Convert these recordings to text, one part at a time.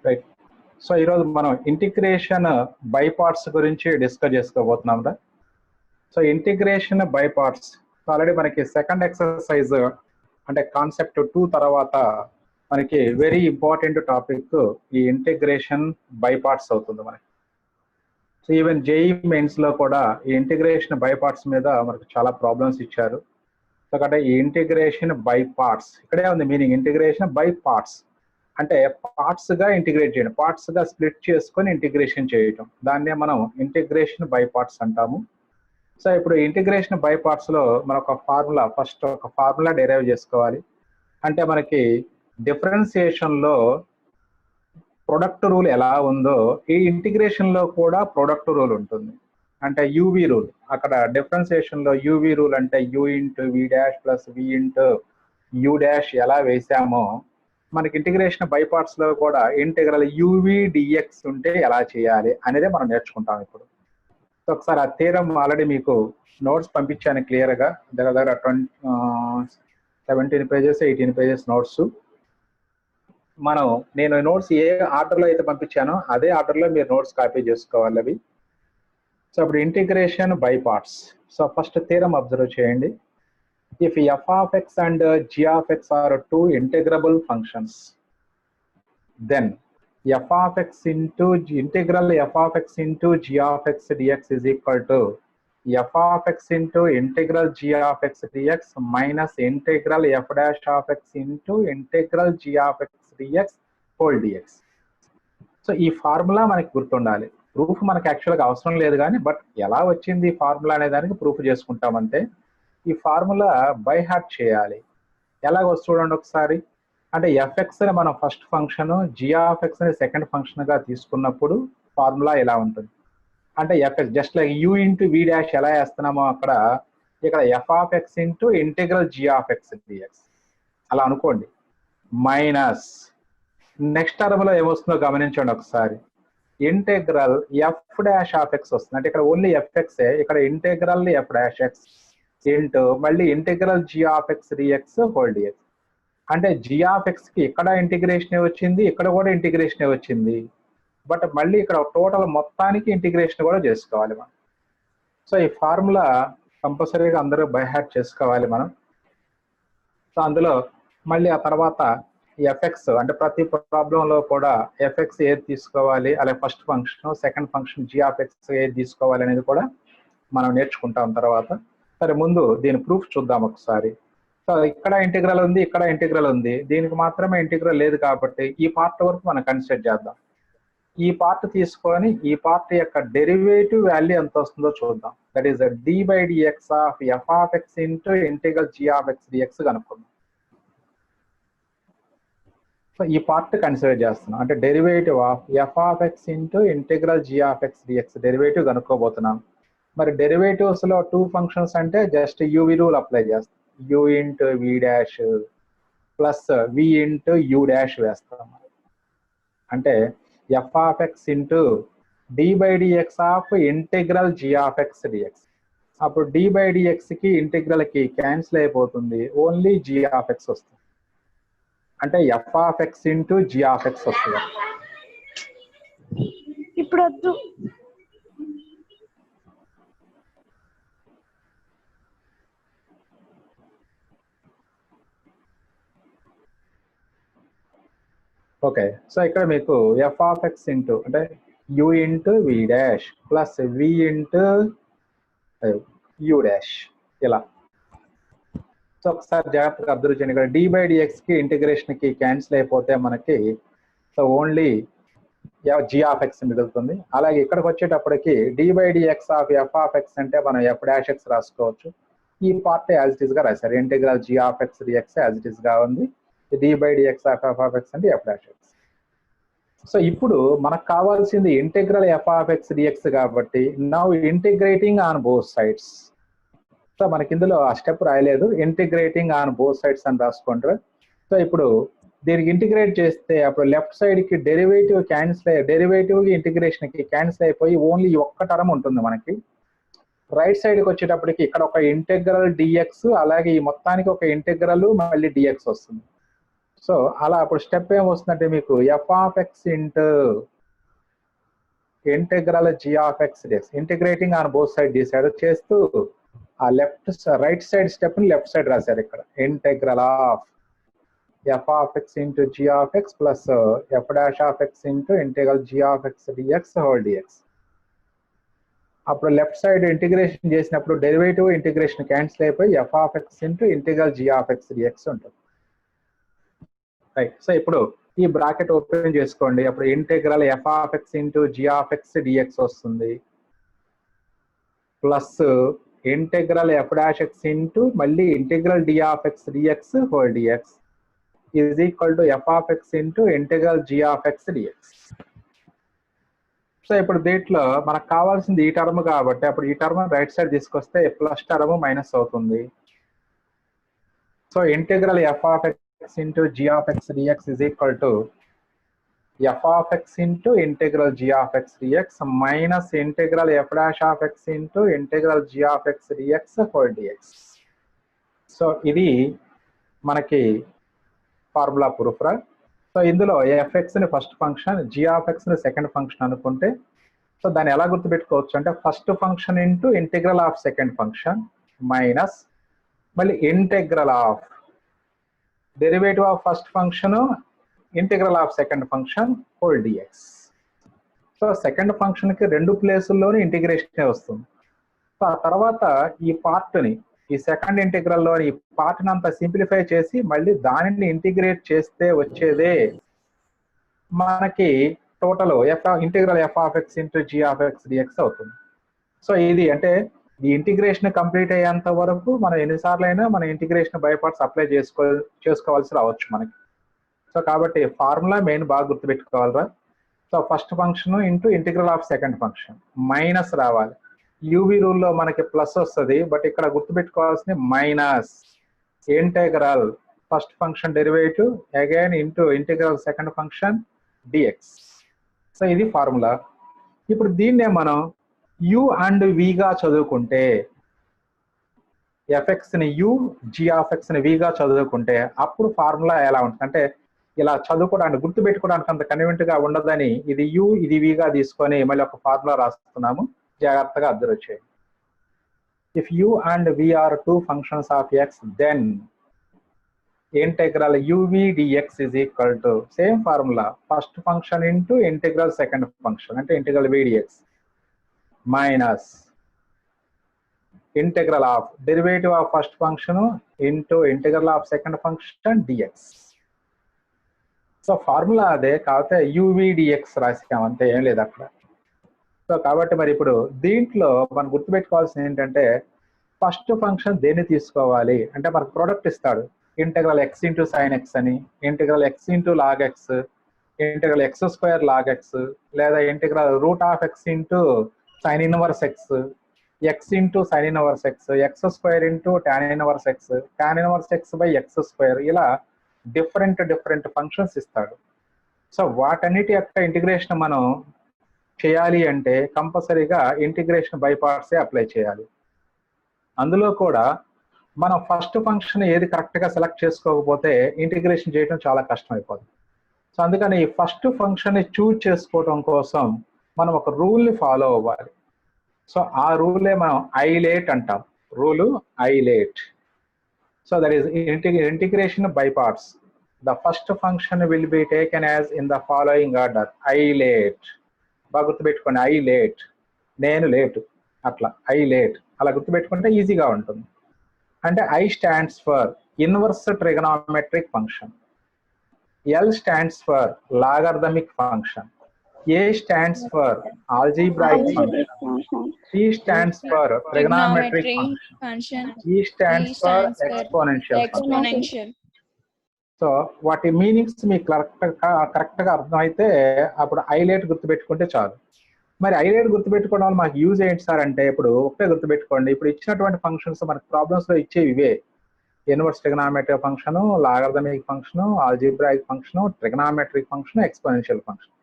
Right. So ఈరోజు మనం integration by parts గురించి డిస్కస్ చేసుకోబోతున్నాం రా. So integration by parts already మనకి సెకండ్ ఎక్సర్సైజ్ అంటే కాన్సెప్ట్ 2 తర్వాత మనకి వెరీ ఇంపార్టెంట్ టాపిక్ ఈ ఇంటిగ్రేషన్ బై పార్ట్స్ అవుతుంది మనకి. సో ఈవెన్ జేఈ మెయిన్స్ లో కూడా ఈ ఇంటిగ్రేషన్ బై పార్ట్స్ మీద మనకు చాలా ప్రాబ్లమ్స్ ఇచ్చారు. సో కాబట్టి ఈ ఇంటిగ్రేషన్ బై పార్ట్స్ ఇక్కడే ఉంది మీనింగ్, ఇంటిగ్రేషన్ బై పార్ట్స్ అంటే పార్ట్స్ గా ఇంటిగ్రేట్ చేయడం, పార్ట్స్ గా స్ప్లిట్ చేసుకొని ఇంటిగ్రేషన్ చేయటం, దాన్నే మనం ఇంటిగ్రేషన్ బై పార్ట్స్ అంటాము. సో ఇప్పుడు ఇంటిగ్రేషన్ బై పార్ట్స్ లో మన ఫస్ట్ ఒక ఫార్ములా డెరైవ్ చేసుకోవాలి. అంటే మనకి డిఫరెన్సియేషన్ లో ప్రొడక్ట్ రూల్ ఎలా ఉందో ఈ ఇంటిగ్రేషన్ లో కూడా ప్రొడక్ట్ రూల్ ఉంటుంది. అంటే యూవి రూల్, అక్కడ డిఫరెన్సియేషన్ లో యూవి రూల్ అంటే U into we dash plus we into you dash ఎలా వేసామో మనకి ఇంటిగ్రేషన్ బై పార్ట్స్ లో కూడా ఇంటిగ్రల్ యూవి డిఎక్స్ ఉంటే ఎలా చేయాలి అనేది మనం నేర్చుకుంటాం ఇప్పుడు. సో ఒకసారి ఆ థీరం ఆల్రెడీ మీకు నోట్స్ పంపించాను క్లియర్ గా, దగ్గర 17 పేజెస్ 18 పేజెస్ నోట్స్. నేను నోట్స్ ఏ ఆర్డర్ లో అయితే పంపించానో అదే ఆర్డర్ లో మీరు నోట్స్ కాపీ చేసుకోవాలి అవి. సో ఇప్పుడు integration by parts. So first theorem observe చేయండి. If f of x and g of x are two integrable functions, then f of x into integral f of x into g of x dx is equal to f of x into integral g of x dx minus integral f dash of x into integral g of x dx whole dx. So ఈ formula మనకి గుర్తుండాలి. Proof మనకి యాక్చువల్గా అవసరం లేదు కానీ but ఎలా వచ్చింది ఈ ఫార్ములా అనే దానికి ప్రూఫ్ చేసుకుంటామంటే ఈ ఫార్ములా బై హార్ట్ చేయాలి. ఎలాగో చూడండి ఒకసారి. అంటే ఎఫ్ఎక్స్ ని మనం ఫస్ట్ ఫంక్షన్, జిఆఫ్ఎక్స్ ని సెకండ్ ఫంక్షన్ గా తీసుకున్నప్పుడు ఫార్ములా ఎలా ఉంటుంది అంటే f x just like u into వి డాష్ ఎలా వేస్తున్నామో అక్కడ ఇక్కడ f of X into integral g of x d x అలా అనుకోండి. మైనస్ నెక్స్ట్ టర్మ్ లో ఏమొస్తుందో గమనించండి ఒకసారి. Integral f dash of X వస్తుంది. అంటే ఇక్కడ ఓన్లీ ఎఫ్ఎక్స్, ఇక్కడ integral f dash x into మళ్ళీ integral g of X dx whole d x. అంటే జి ఆఫ్ ఎక్స్ కి ఇక్కడ ఇంటిగ్రేషన్ వచ్చింది, ఇక్కడ కూడా ఇంటిగ్రేషన్ వచ్చింది, బట్ మళ్ళీ ఇక్కడ టోటల్ మొత్తానికి ఇంటిగ్రేషన్ కూడా చేసుకోవాలి మనం. సో ఈ ఫార్ములా కంపల్సరీగా అందరూ బై హార్ట్ చేసుకోవాలి మనం. సో అందులో మళ్ళీ ఆ తర్వాత ఎఫ్ఎక్స్ అంటే ప్రతి ప్రాబ్లంలో కూడా ఎఫ్ఎక్స్ ఏది తీసుకోవాలి, అలాగే first function second function G of X ఏది తీసుకోవాలి అనేది కూడా మనం నేర్చుకుంటాం తర్వాత. సరే ముందు దీని ప్రూఫ్ చూద్దాం ఒకసారి. సో ఇక్కడ ఇంటిగ్రల్ ఉంది, ఇక్కడ ఇంటిగ్రల్ ఉంది, దీనికి మాత్రమే ఇంటిగ్రల్ లేదు కాబట్టి ఈ పార్ట్ వరకు మనం కన్సిడర్ చేద్దాం. ఈ పార్ట్ తీసుకొని ఈ పార్ట్ యొక్క డెరివేటివ్ వాల్యూ ఎంత వస్తుందో చూద్దాం. That is d by dx of F of X into integral g of X d x కనుక్కుందాం. సో ఈ పార్ట్ కన్సిడర్ చేస్తున్నాం. అంటే derivative of F of X into integral g of X d x derivative కనుక్కోబోతున్నాం. మరి derivatives లో 2 functions అంటే just u v rule apply చేస్తాం. U into we dash plus we into you dash వేస్తాం. అంటే F of X into d by dx of integral g of X DX. అప్పుడు D by DX కి integral కి cancel అయిపోతుంది, only G of X వస్తుంది. అంటే F of X into G of X వస్తుంది. ఇప్పుడు వద్దు. ఓకే. సో ఇక్కడ మీకు ఎఫ్ ఆఫ్ ఎక్స్ ఇంటూ అంటే U into we dash plus we into you dash ఇలా. సో ఒకసారి జాగ్రత్తగా అబ్జర్వ్ చేయండి. ఇక్కడ డి బై డిఎక్స్ కి ఇంటిగ్రేషన్ కి క్యాన్సిల్ అయిపోతే మనకి so only G of X మిగులుతుంది. అలాగే ఇక్కడికి వచ్చేటప్పటికి D by dx of F of X అంటే మనం ఎఫ్ డాష్ ఎక్స్ రాసుకోవచ్చు. ఈ పార్ట్ యాజ్ ఇట్ ఈస్ గా రాశారు. Integral g of X d x as it is గా ఉంది. D by dx of F of X అంటే ఎఫ్ డాష్ ఎక్స్. సో ఇప్పుడు మనకు కావాల్సింది integral F of X d x కాబట్టి now integrating on both sides. So మనకి ఇందులో ఆ స్టెప్ రాయలేదు, ఇంటిగ్రేటింగ్ ఆన్ బోత్ సైడ్స్ అని రాసుకుంటారు. సో ఇప్పుడు దీనికి ఇంటిగ్రేట్ చేస్తే అప్పుడు లెఫ్ట్ సైడ్ కి డెరివేటివ్ డెరివేటివ్ కి ఇంటిగ్రేషన్ కి క్యాన్సిల్ అయిపోయి ఓన్లీ ఒక్క టర్మ్ ఉంటుంది మనకి. రైట్ సైడ్ కి వచ్చేటప్పటికి ఇక్కడ ఒక ఇంటిగ్రల్ డిఎక్స్, అలాగే ఈ మొత్తానికి ఒక ఇంటిగ్రల్ మళ్ళీ డిఎక్స్ వస్తుంది. సో అలా అప్పుడు స్టెప్ ఏమొస్తుందంటే మీకు F of X into integral G of X DX, integrating on both side decide చేస్తూ ఆ రైట్ సైడ్ స్టెప్ ని లెఫ్ట్ సైడ్ రాశారు ఇక్కడ. Integral of F of X into G of X plus F dash of X into integral G of X dx whole DX. అప్పుడు left side integration చేసినప్పుడు derivative integration cancel అయిపోయి F of X into integral G of X DX ఉంటుంది. Right. So ఇప్పుడు ఈ bracket open చేసుకోండి. అప్పుడు integral F of X into G of X dx వస్తుంది plus integral f dash x into మళ్ళీ integral d of X dx whole d x is equal to f of X into integral G of X d x. So ఇప్పుడు దీంట్లో మనకు కావాల్సింది ఈ term కాబట్టి అప్పుడు ఈ టర్మ్ రైట్ సైడ్ తీసుకొస్తే ప్లస్ టర్మ్ మైనస్ అవుతుంది. So integral F of X into G of X dx is equal to f of X into integral G of X d x minus integral f dash of X into integral G of X dx whole dx. So ఇది మనకి formula proof రా. So ఇందులో f x ని first function, g of x ని second function అనుకుంటే so దాన్ని ఎలా గుర్తుపెట్టుకోవచ్చు అంటే first function into integral of second function minus మళ్ళీ integral of derivative of first function integral of second function whole dx. So second function కి రెండు ప్లేసుల్లోనే integration వస్తుంది. సో ఆ తర్వాత ఈ పార్ట్ని ఈ సెకండ్ ఇంటిగ్రల్ లో ఈ పార్ట్ని అంతా సింప్లిఫై చేసి మళ్ళీ దానిని ఇంటిగ్రేట్ చేస్తే వచ్చేదే మనకి total integral F of X into G of X DX అవుతుంది. సో ఇది అంటే ఈ ఇంటిగ్రేషన్ కంప్లీట్ అయ్యేంత వరకు మనం ఎన్నిసార్లు అయినా మన ఇంటిగ్రేషన్ బై పార్ట్స్ అప్లై చేసుకోవాల్సి రావచ్చు మనకి. సో కాబట్టి ఫార్ములా మెయిన్ బాగా గుర్తుపెట్టుకోవాలరా. So first function into integral of second function minus రావాలి. యూవి రూల్లో మనకి ప్లస్ వస్తుంది బట్ ఇక్కడ గుర్తుపెట్టుకోవాల్సింది minus integral first function derivative again into integral second function d x. So ఇది ఫార్ములా. ఇప్పుడు దీన్నే మనం యు అండ్ విగా చదువుకుంటే ఎఫ్ఎక్స్ ని యు, జీ ఆఫ్ ఎక్స్ ని విగా చదువుకుంటే అప్పుడు ఫార్ములా ఎలా ఉంటుంది అంటే ఇలా చదువుకోవడానికి గుర్తుపెట్టుకోవడానికి అంత కన్వీనియంట్ గా ఉండదని ఇది యు ఇది విగా తీసుకొని మళ్ళీ ఒక ఫార్ములా రాస్తున్నాము, జాగ్రత్తగా అబ్జర్వ్ చేయండి. If U and V are two functions of X then integral uv dx is equal to same formula first function into integral second function అంటే integral v dx minus integral of derivative of first function into integral of second function dx. So formula అదే కాకపోతే uv dx రాసాం అంతే, ఏం లేదు అక్కడ. So కాబట్టి మరి ఇప్పుడు దీంట్లో మనం గుర్తుపెట్టుకోవాల్సింది ఏంటంటే ఫస్ట్ ఫంక్షన్ దేన్ని తీసుకోవాలి అంటే మనకు ప్రోడక్ట్ ఇస్తాడు integral X into sine x అని, integral X into log x, integral x square log x, లేదా integral root of X into sine inverse x, x into sine inverse x, x square into tan inverse x, tan inverse x by x square, ఇలా different functions ఇస్తాడు. So వాటన్నిటి యొక్క integration మనం చేయాలి అంటే కంపల్సరీగా integration by పార్ట్సే apply చేయాలి. అందులో కూడా మనం ఫస్ట్ ఫంక్షన్ ఏది కరెక్ట్గా సెలెక్ట్ చేసుకోకపోతే ఇంటిగ్రేషన్ చేయడం చాలా కష్టం అయిపోతుంది. సో అందుకని ఈ ఫస్ట్ ఫంక్షన్ని చూజ్ చేసుకోవడం కోసం మనం ఒక రూల్ని ఫాలో అవ్వాలి. సో ఆ రూలే మనం ఐలేట్ అంటాం, rule ILATE. So that is integration by parts. The first function will be taken as in the following order. ILATE బాగా గుర్తుపెట్టుకోండి, ఐలేట్ నేను లేటు అట్లా ఐలేట్ అలా గుర్తుపెట్టుకుంటే ఈజీగా ఉంటుంది. అంటే I stands for inverse trigonometric function, L stands for logarithmic function, A stands for algebraic function, T stands for trigonometric function, E stands for exponential function. So వాటి మీనింగ్స్ మీకు కరెక్ట్గా అర్థమైతే అప్పుడు ఐలేట్ గుర్తుపెట్టుకుంటే చాలు. మరి ఐలేట్ గుర్తుపెట్టుకోవడం వల్ల మాకు యూజ్ ఏంటి సార్ అంటే ఇప్పుడు ఒకటే గుర్తుపెట్టుకోండి, ఇప్పుడు ఇచ్చినటువంటి ఫంక్షన్స్ మనకి ప్రాబ్లమ్స్ లో ఇచ్చేవి ఇవే: inverse trigonometric function, logarithmic function, algebraic function, trigonometric function, exponential function.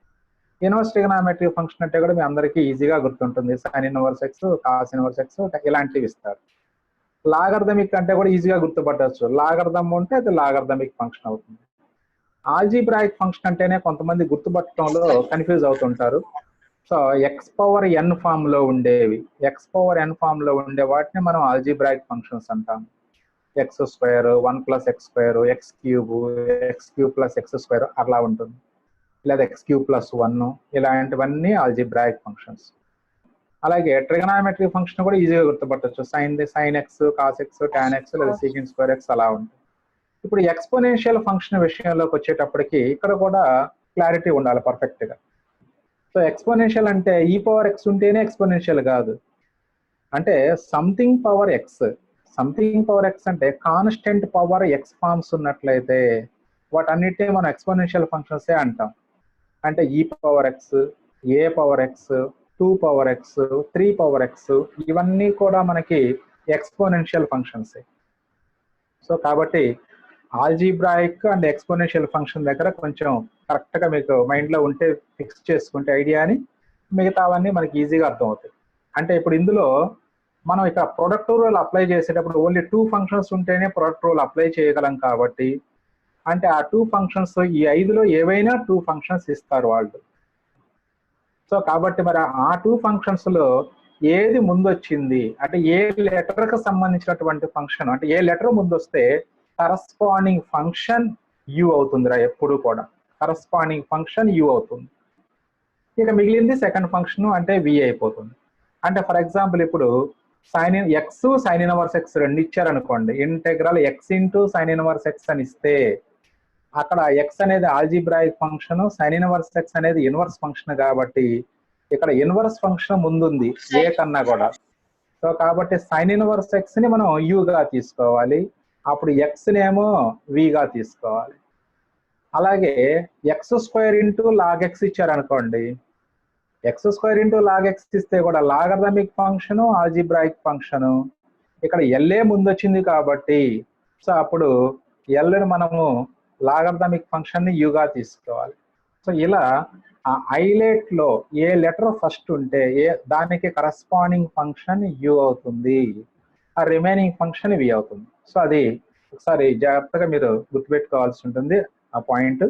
Inverse trigonometric function అంటే కూడా మీ అందరికీ ఈజీగా గుర్తుంటుంది, sine inverse X, cos inverse X ఇలాంటివి ఇస్తారు. లాగరిథమిక్ అంటే కూడా ఈజీగా గుర్తుపట్టవచ్చు, లాగరిథం ఉంటే అది లాగరిథమిక్ ఫంక్షన్ అవుతుంది. ఆల్జీబ్రాయిక్ ఫంక్షన్ అంటేనే కొంతమంది గుర్తుపట్టడంలో కన్ఫ్యూజ్ అవుతుంటారు. సో ఎక్స్ పవర్ ఎన్ ఫామ్ లో ఉండేవి, ఎక్స్ పవర్ ఎన్ ఫామ్ లో ఉండే వాటిని మనం ఆల్జీబ్రాయిక్ ఫంక్షన్స్ అంటాం. X square, 1+x², x cube plus x square అలా ఉంటుంది, లేదా x³ +1 ఇలాంటివన్నీ ఆల్జీబ్రాయిక్ ఫంక్షన్స్. అలాగే ట్రిగనామెట్రీ ఫంక్షన్ కూడా ఈజీగా గుర్తుపట్టచ్చు, sine x, cos x, tan x లేదా సీకెంట్ స్క్వేర్ ఎక్స్ అలా ఉంటుంది. ఇప్పుడు ఎక్స్పోనెన్షియల్ ఫంక్షన్ విషయంలోకి వచ్చేటప్పటికి ఇక్కడ కూడా క్లారిటీ ఉండాలి పర్ఫెక్ట్ గా. సో ఎక్స్పోనెన్షియల్ అంటే ఈ పవర్ ఎక్స్ ఉంటేనే ఎక్స్పోనెన్షియల్ కాదు, అంటే something power x. Something power X అంటే కాన్స్టెంట్ పవర్ ఎక్స్ ఫార్మ్స్ ఉన్నట్లయితే వాటన్నిటిని మనం ఎక్స్పోనెన్షియల్ ఫంక్షన్సే అంటాం. అంటే ఈ power x, a power x, 2 power x, 3 power x ఇవన్నీ కూడా మనకి ఎక్స్పోనెన్షియల్ ఫంక్షన్సే. సో కాబట్టి ఆల్జీబ్రాయిక్ అండ్ ఎక్స్పోనెన్షియల్ ఫంక్షన్ దగ్గర కొంచెం కరెక్ట్ గా మీకు మైండ్ లో ఉంటే ఫిక్స్ చేసుకుంటే ఐడియాని, మిగతావన్నీ మనకి ఈజీగా అర్థం అవుతాయి. అంటే ఇప్పుడు ఇందులో మనం ఇక్కడ ప్రొడక్ట్ రూల్ అప్లై చేసేటప్పుడు ఓన్లీ 2 ఫంక్షన్స్ ఉంటేనే ప్రొడక్ట్ రూల్ అప్లై చేయగలం కాబట్టి, అంటే ఆ 2 ఫంక్షన్స్ ఈ 5లో ఏవైనా 2 ఫంక్షన్స్ ఇస్తారు వాళ్ళు. సో కాబట్టి మరి ఆ 2 ఫంక్షన్స్ లో ఏది ముందు వచ్చింది అంటే ఏ లెటర్ కి సంబంధించినటువంటి ఫంక్షన్, అంటే ఏ లెటర్ ముందు వస్తే కరస్పాండింగ్ ఫంక్షన్ యు అవుతుందిరా, ఎప్పుడు కూడా కరస్పాండింగ్ ఫంక్షన్ యు అవుతుంది. ఇక మిగిలింది సెకండ్ ఫంక్షన్ అంటే వి అయిపోతుంది. అంటే ఫర్ ఎగ్జాంపుల్ ఇప్పుడు ఎక్స్ సైన్ ఇన్వర్స్ ఎక్స్ రెండు ఇచ్చారనుకోండి, integral X into sine inverse X అని ఇస్తే అక్కడ ఎక్స్ అనేది algebraic function, sine inverse X అనేది ఇన్వర్స్ ఫంక్షన్ కాబట్టి ఇక్కడ ఇన్వర్స్ ఫంక్షన్ ముందుంది ఏ కన్నా కూడా. సో కాబట్టి సైన్ ఇన్వర్స్ ఎక్స్ ని మనం యుగా తీసుకోవాలి, అప్పుడు ఎక్స్ నేమో విగా తీసుకోవాలి. అలాగే x² ఇంటూ లాగ్ ఎక్స్ ఇచ్చారనుకోండి, x² ఇంటూ లాగ్ ఎక్స్ ఇస్తే కూడా లాగర్థమిక్ ఫంక్షన్, ఆల్జీబ్రాయిక్ ఫంక్షన్. ఇక్కడ ఎల్ఏ ముందు వచ్చింది కాబట్టి సో అప్పుడు ఎల్ని మనము లాగర్థమిక్ ఫంక్షన్ ని యుగా తీసుకోవాలి. సో ఇలా ఆ ఐలెట్ లో ఏ లెటర్ ఫస్ట్ ఉంటే దానికి కరస్పాండింగ్ ఫంక్షన్ యు అవుతుంది, ఆ రిమైనింగ్ ఫంక్షన్ వి అవుతుంది. సో అది ఒకసారి జాగ్రత్తగా మీరు గుర్తుపెట్టుకోవాల్సి ఉంటుంది ఆ పాయింట్.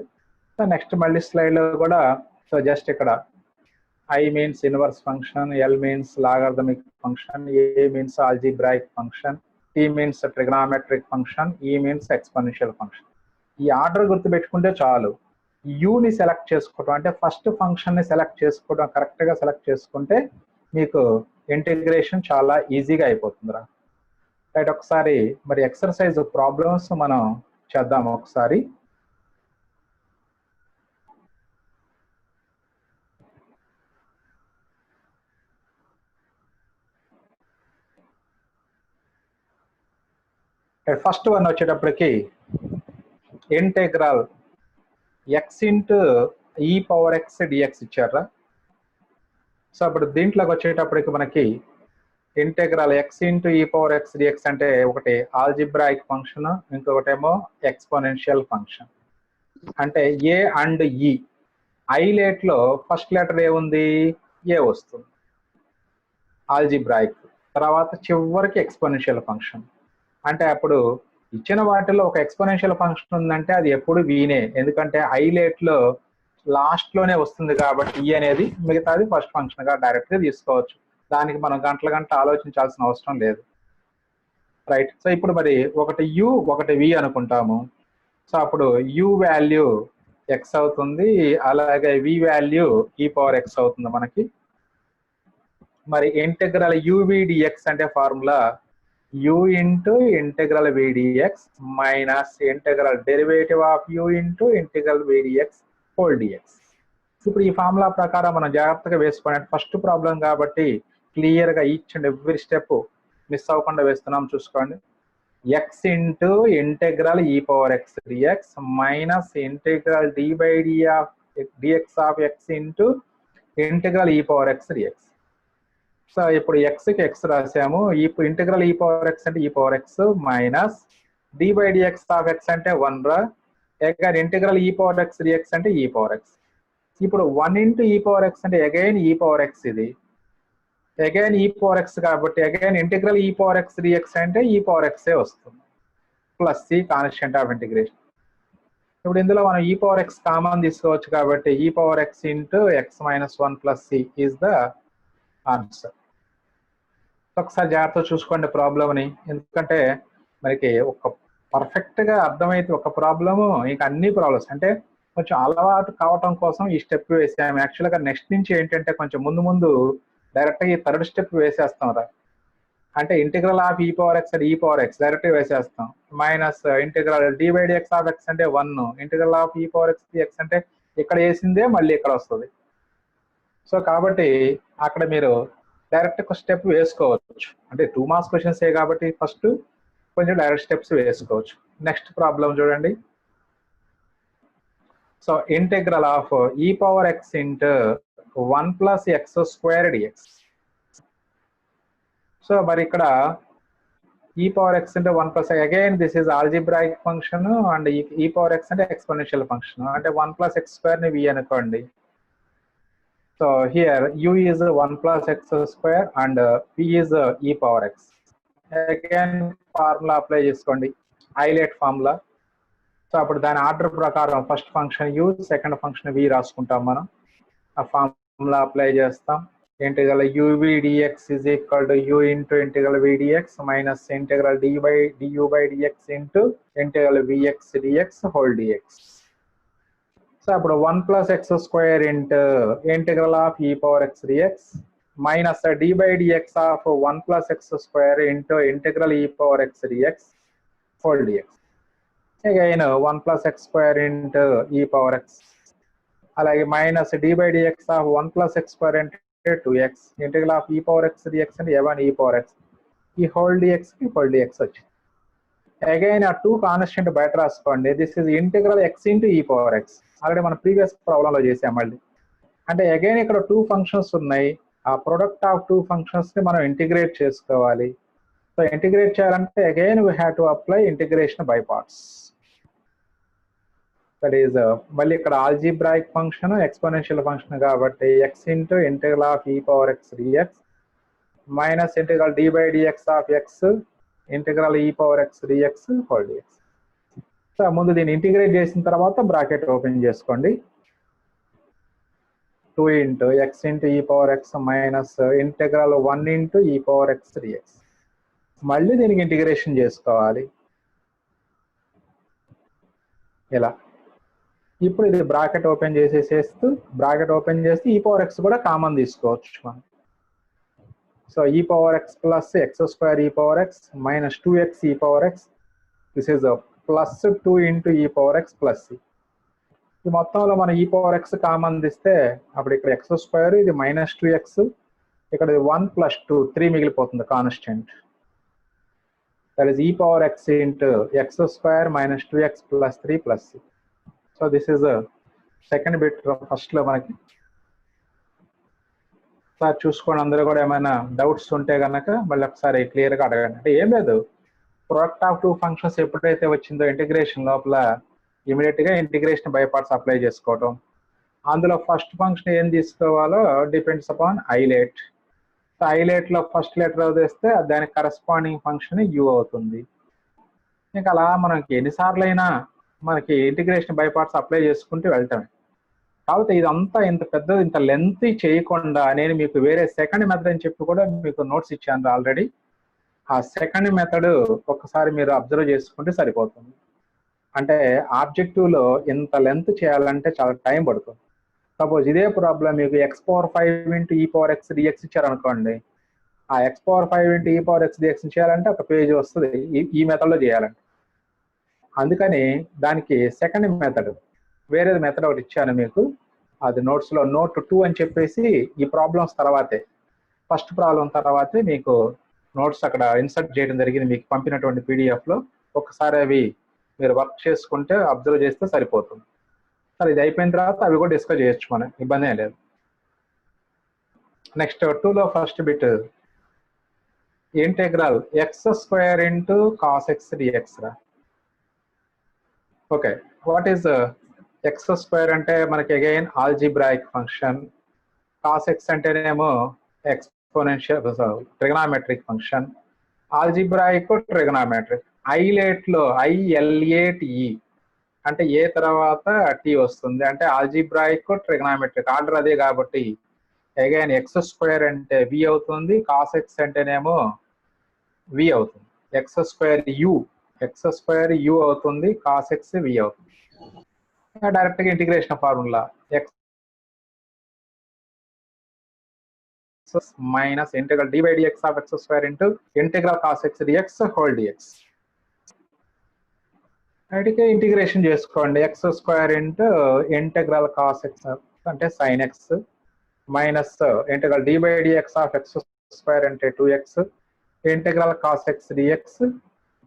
సో నెక్స్ట్ మళ్ళీ స్లైడ్ లో కూడా సో జస్ట్ ఇక్కడ I means inverse function, L means logarithmic function, A means algebraic function, T means trigonometric function, E means exponential function. ఈ ఆర్డర్ గుర్తుపెట్టుకుంటే చాలు. యూని సెలెక్ట్ చేసుకోవడం అంటే ఫస్ట్ ఫంక్షన్ ని సెలెక్ట్ చేసుకోవడం, కరెక్ట్ గా సెలెక్ట్ చేసుకుంటే మీకు ఇంటిగ్రేషన్ చాలా ఈజీగా అయిపోతుందిరా. రైట్, ఒకసారి మరి ఎక్సర్సైజ్ ప్రాబ్లమ్స్ మనం చేద్దాం ఒకసారి. ఫస్ట్ వన్ వచ్చేటప్పటికి ఇంటెగ్రల్ ఎక్స్ ఇంటూ ఈ పవర్ ఎక్స్ డిఎక్స్ ఇచ్చారా. సో అప్పుడు దీంట్లోకి వచ్చేటప్పటికి మనకి ఇంటెగ్రల్ ఎక్స్ ఇంటూ ఈ పవర్ ఎక్స్ డిఎక్స్ అంటే ఒకటి ఆల్జిబ్రాయిక్ ఫంక్షన్, ఇంకొకటేమో ఎక్స్పోనెన్షియల్ ఫంక్షన్. అంటే ఏ అండ్ ఈ ఐలేట్ లో ఫస్ట్ లెటర్ ఏముంది, ఏ వస్తుంది ఆల్జిబ్రాయిక్, తర్వాత చివరికి ఎక్స్పోనెన్షియల్ ఫంక్షన్. అంటే అప్పుడు ఇచ్చిన వాటిలో ఒక ఎక్స్పోనెన్షియల్ ఫంక్షన్ ఉందంటే అది ఎప్పుడు వీనే, ఎందుకంటే ఐలేట్ లో లాస్ట్ లోనే వస్తుంది కాబట్టి ఈ అనేది, మిగతాది ఫస్ట్ ఫంక్షన్ గా డైరెక్ట్ గా తీసుకోవచ్చు. దానికి మనం గంటల ఆలోచించాల్సిన అవసరం లేదు. రైట్, సో ఇప్పుడు మరి ఒకటి యు ఒకటి వి అనుకుంటాము. సో అప్పుడు యు వాల్యూ ఎక్స్ అవుతుంది, అలాగే వి వాల్యూ ఈ పవర్ ఎక్స్ అవుతుంది మనకి. మరి ఇంటెగ్రల్ యువిడిఎక్స్ అంటే formula u into integral vdx minus integral derivative of u into integral vdx whole dx. ఇప్పుడు ఈ ఫార్ములా ప్రకారం మనం జాగ్రత్తగా వేసుకునే ఫస్ట్ ప్రాబ్లం కాబట్టి క్లియర్ గా each and every step miss అవ్వకుండా వేస్తున్నాం చూసుకోండి. x into integral e power x dx minus integral d by dx of x into integral e power x dx. So ఇప్పుడు ఎక్స్ కి ఎక్స్ రాసాము, ఇప్పుడు integral ఈ పవర్ ఎక్స్ అంటే ఈ power X minus D by dx of X అంటే 1 రా, again integral ఈ పవర్ ఎక్స్ డిఎక్స్ అంటే ఈ పవర్ ఎక్స్. ఇప్పుడు 1 ఇంటూ ఈ పవర్ ఎక్స్ అంటే అగైన్ ఈ పవర్ ఎక్స్, ఇది అగైన్ ఈ పవర్ ఎక్స్ కాబట్టి అగైన్ ఇంటిగ్రల్ ఈ పవర్ ఎక్స్ డిఎక్స్ అంటే ఈ పవర్ ఎక్సే వస్తుంది plus C constant of integration. ఇప్పుడు ఇందులో మనం ఈ పవర్ ఎక్స్ కామన్ తీసుకోవచ్చు కాబట్టి ఈ power X into X minus 1 plus C is the answer. ఒకసారి జాగ్రత్తగా చూసుకోండి ప్రాబ్లమ్ని, ఎందుకంటే మనకి ఒక పర్ఫెక్ట్గా అర్థమైతే ఒక ప్రాబ్లము ఇంకా అన్ని ప్రాబ్లమ్స్ అంటే కొంచెం అలవాటు కావటం కోసం ఈ స్టెప్ వేసాము. యాక్చువల్గా నెక్స్ట్ నుంచి ఏంటంటే కొంచెం ముందు డైరెక్ట్గా ఈ థర్డ్ స్టెప్ వేసేస్తాం రా, అంటే ఇంటిగ్రల్ ఆఫ్ ఈ పవర్ ఎక్స్ అంటే ఈ పవర్ ఎక్స్ డైరెక్ట్గా వేసేస్తాం, minus integral D by D X of X అంటే 1, ఇంటిగ్రల్ ఆఫ్ ఈ పవర్ ఎక్స్ ఎక్స్ అంటే ఇక్కడ వేసిందే మళ్ళీ ఇక్కడ వస్తుంది. సో కాబట్టి అక్కడ మీరు డైరెక్ట్ ఒక స్టెప్ వేసుకోవచ్చు, అంటే 2 మార్క్స్ క్వశ్చన్స్ కాబట్టి ఫస్ట్ కొంచెం డైరెక్ట్ స్టెప్స్ వేసుకోవచ్చు. నెక్స్ట్ ప్రాబ్లం చూడండి. సో ఇంటిగ్రల్ ఆఫ్ ఈ power X into 1 plus x square dx. So మరి ఇక్కడ ఈ పవర్ ఎక్స్ అంటే 1 plus again this is algebraic function and e power X అంటే exponential function, అంటే 1 plus x square ని v అనుకోండి. So here u is 1 plus x square and p is e power x. Again formula apply చేసుకోండి, highlight formula. So అప్పుడు దాని order ప్రకారం first function u, second function v రాసుకుంటాం మనం. ఆ ఫార్ములా అప్లై చేస్తాం. Integral uv dx is equal to u into integral v dx minus integral du by dx into integral vx dx whole dx. So అప్పుడు 1 plus x square into integral of ఈ power X d x minus D by dx of 1 plus x square into integral ఈ power X dx whole d x. Again 1 plus x square into ఈ power x, అలాగే minus D by dx of 1 plus x square into 2x integral of ఈ power X dx అంటే a1 e power x, e whole d x కి whole dx వచ్చింది. Again ఆ 2 constant బయట రాసుకోండి. This is integral x into ఈ power X, already మనం previous ప్రాబ్లంలో చేసాం మళ్ళీ. అంటే అగైన్ ఇక్కడ 2 ఫంక్షన్స్ ఉన్నాయి, ఆ ప్రొడక్ట్ ఆఫ్ 2 ఫంక్షన్స్ ని మనం ఇంటిగ్రేట్ చేసుకోవాలి. సో ఇంటిగ్రేట్ చేయాలంటే again we have to apply integration by parts. That is మళ్ళీ ఇక్కడ ఆల్జీబ్రాయిక్ ఫంక్షన్ ఎక్స్పోనెన్షియల్ ఫంక్షన్ కాబట్టి ఎక్స్ ఇంటూ ఇంటిగ్రల్ ఆఫ్ ఈ power X d x minus integral D by dx of x integral ఈ power X dx whole dx. So ముందు దీన్ని integrate చేసిన తర్వాత bracket open చేసుకోండి. 2 ఇంటూ ఎక్స్ ఇంటూ ఈ power X minus integral 1 into ఈ power X dx, మళ్ళీ దీనికి ఇంటిగ్రేషన్ చేసుకోవాలి ఇలా. ఇప్పుడు ఇది బ్రాకెట్ ఓపెన్ చేసేసేస్తూ బ్రాకెట్ ఓపెన్ చేస్తే ఈ పవర్ ఎక్స్ కూడా కామన్ తీసుకోవచ్చు మనం. So e power x plus x square ఈ పవర్ ఎక్స్ మైనస్ 2x ఈ power X, this is plus 2 into ఈ పవర్ ఎక్స్ ప్లస్ సి. ఈ మొత్తంలో మనం ఈ పవర్ ఎక్స్ కామన్ తీస్తే అప్పుడు ఇక్కడ ఎక్స్ స్క్వేర్ ఇది మైనస్ 2x, ఇక్కడ 1 ప్లస్ 2 3 మిగిలిపోతుంది constant. That is e power X into x square minus 2x plus 3 plus c. So this is second bit ఫస్ట్లో మనకి. సార్ చూసుకోండి, అందరూ కూడా ఏమైనా డౌట్స్ ఉంటే కనుక మళ్ళీ ఒకసారి క్లియర్గా అడగండి. అంటే ఏం లేదు, ప్రొడక్ట్ ఆఫ్ 2 ఫంక్షన్స్ ఎప్పుడైతే వచ్చిందో ఇంటిగ్రేషన్ లోపల ఇమీడియట్గా ఇంటిగ్రేషన్ బై పార్ట్స్ అప్లై చేసుకోవటం. అందులో ఫస్ట్ ఫంక్షన్ ఏం తీసుకోవాలో డిపెండ్స్ అపాన్ హైలైట్. సో హైలైట్లో ఫస్ట్ లెటర్ వేస్తే దానికి కరస్పాండింగ్ ఫంక్షన్ u అవుతుంది. ఇంకా అలా మనకి ఎన్నిసార్లు అయినా మనకి ఇంటిగ్రేషన్ బై పార్ట్స్ అప్లై చేసుకుంటూ వెళ్తామే. కాకపోతే ఇదంతా ఇంత పెద్దది ఇంత లెంత్ చేయకుండా నేను మీకు వేరే సెకండ్ మెథడ్ అని చెప్పి కూడా మీకు నోట్స్ ఇచ్చాను ఆల్రెడీ. ఆ సెకండ్ మెథడ్ ఒక్కసారి మీరు అబ్జర్వ్ చేసుకుంటే సరిపోతుంది. అంటే ఆబ్జెక్టివ్లో ఇంత లెంత్ చేయాలంటే చాలా టైం పడుతుంది. సపోజ్ ఇదే ప్రాబ్లం మీకు x⁵ ఇంటూ ఈ పవర్ ఎక్స్ డిఎక్స్ ఇచ్చారనుకోండి, ఆ x⁵ ఇంటూ ఈ పవర్ ఎక్స్ డిఎక్స్ చేయాలంటే ఒక పేజ్ వస్తుంది ఈ మెథడ్లో చేయాలంటే. అందుకని దానికి సెకండ్ మెథడ్ వేరే మెథడ్ ఒకటి ఇచ్చాను మీకు, అది నోట్స్లో నోట్ 2 అని చెప్పేసి ఈ ప్రాబ్లమ్స్ తర్వాతే ఫస్ట్ ప్రాబ్లం తర్వాతే మీకు నోట్స్ అక్కడ ఇన్సర్ట్ చేయడం జరిగింది మీకు పంపినటువంటి పీడిఎఫ్లో. ఒకసారి అవి మీరు వర్క్ చేసుకుంటే అబ్జర్వ్ చేస్తే సరిపోతుంది. సరే ఇది అయిపోయిన తర్వాత అవి కూడా డిస్కస్ చేయొచ్చు, మనం ఇబ్బంది ఏం లేదు. నెక్స్ట్ 2లో first bit integral x square into cos x d x రా. Okay, what is x square అంటే మనకి again algebraic function, cos x అంటేనేమో exponential trigonometric function, algebraic trigonometric. ఐలేట్లో ILATE అంటే ఏ తర్వాత టీ వస్తుంది అంటే ఆల్జీబ్రాయిక్ ట్రిగ్నామెట్రిక్ ఆర్డర్ అదే కాబట్టి అగైన్ ఎక్స్ స్క్వేర్ అంటే వి అవుతుంది, కాస్ ఎక్స్ అంటేనేమో వి అవుతుంది, ఎక్స్ స్క్వేర్ యు అవుతుంది, కాస్ ఎక్స్ వి అవుతుంది. డైరెక్ట్ గా integration formula X minus integral d by dx of x square into integral cos x dx whole dx. అయితే ఇంటిగ్రేషన్ చేసుకోండి, x square into integral cos x అంటే sine x minus integral d by dx of x square అంటే 2x integral cos x dx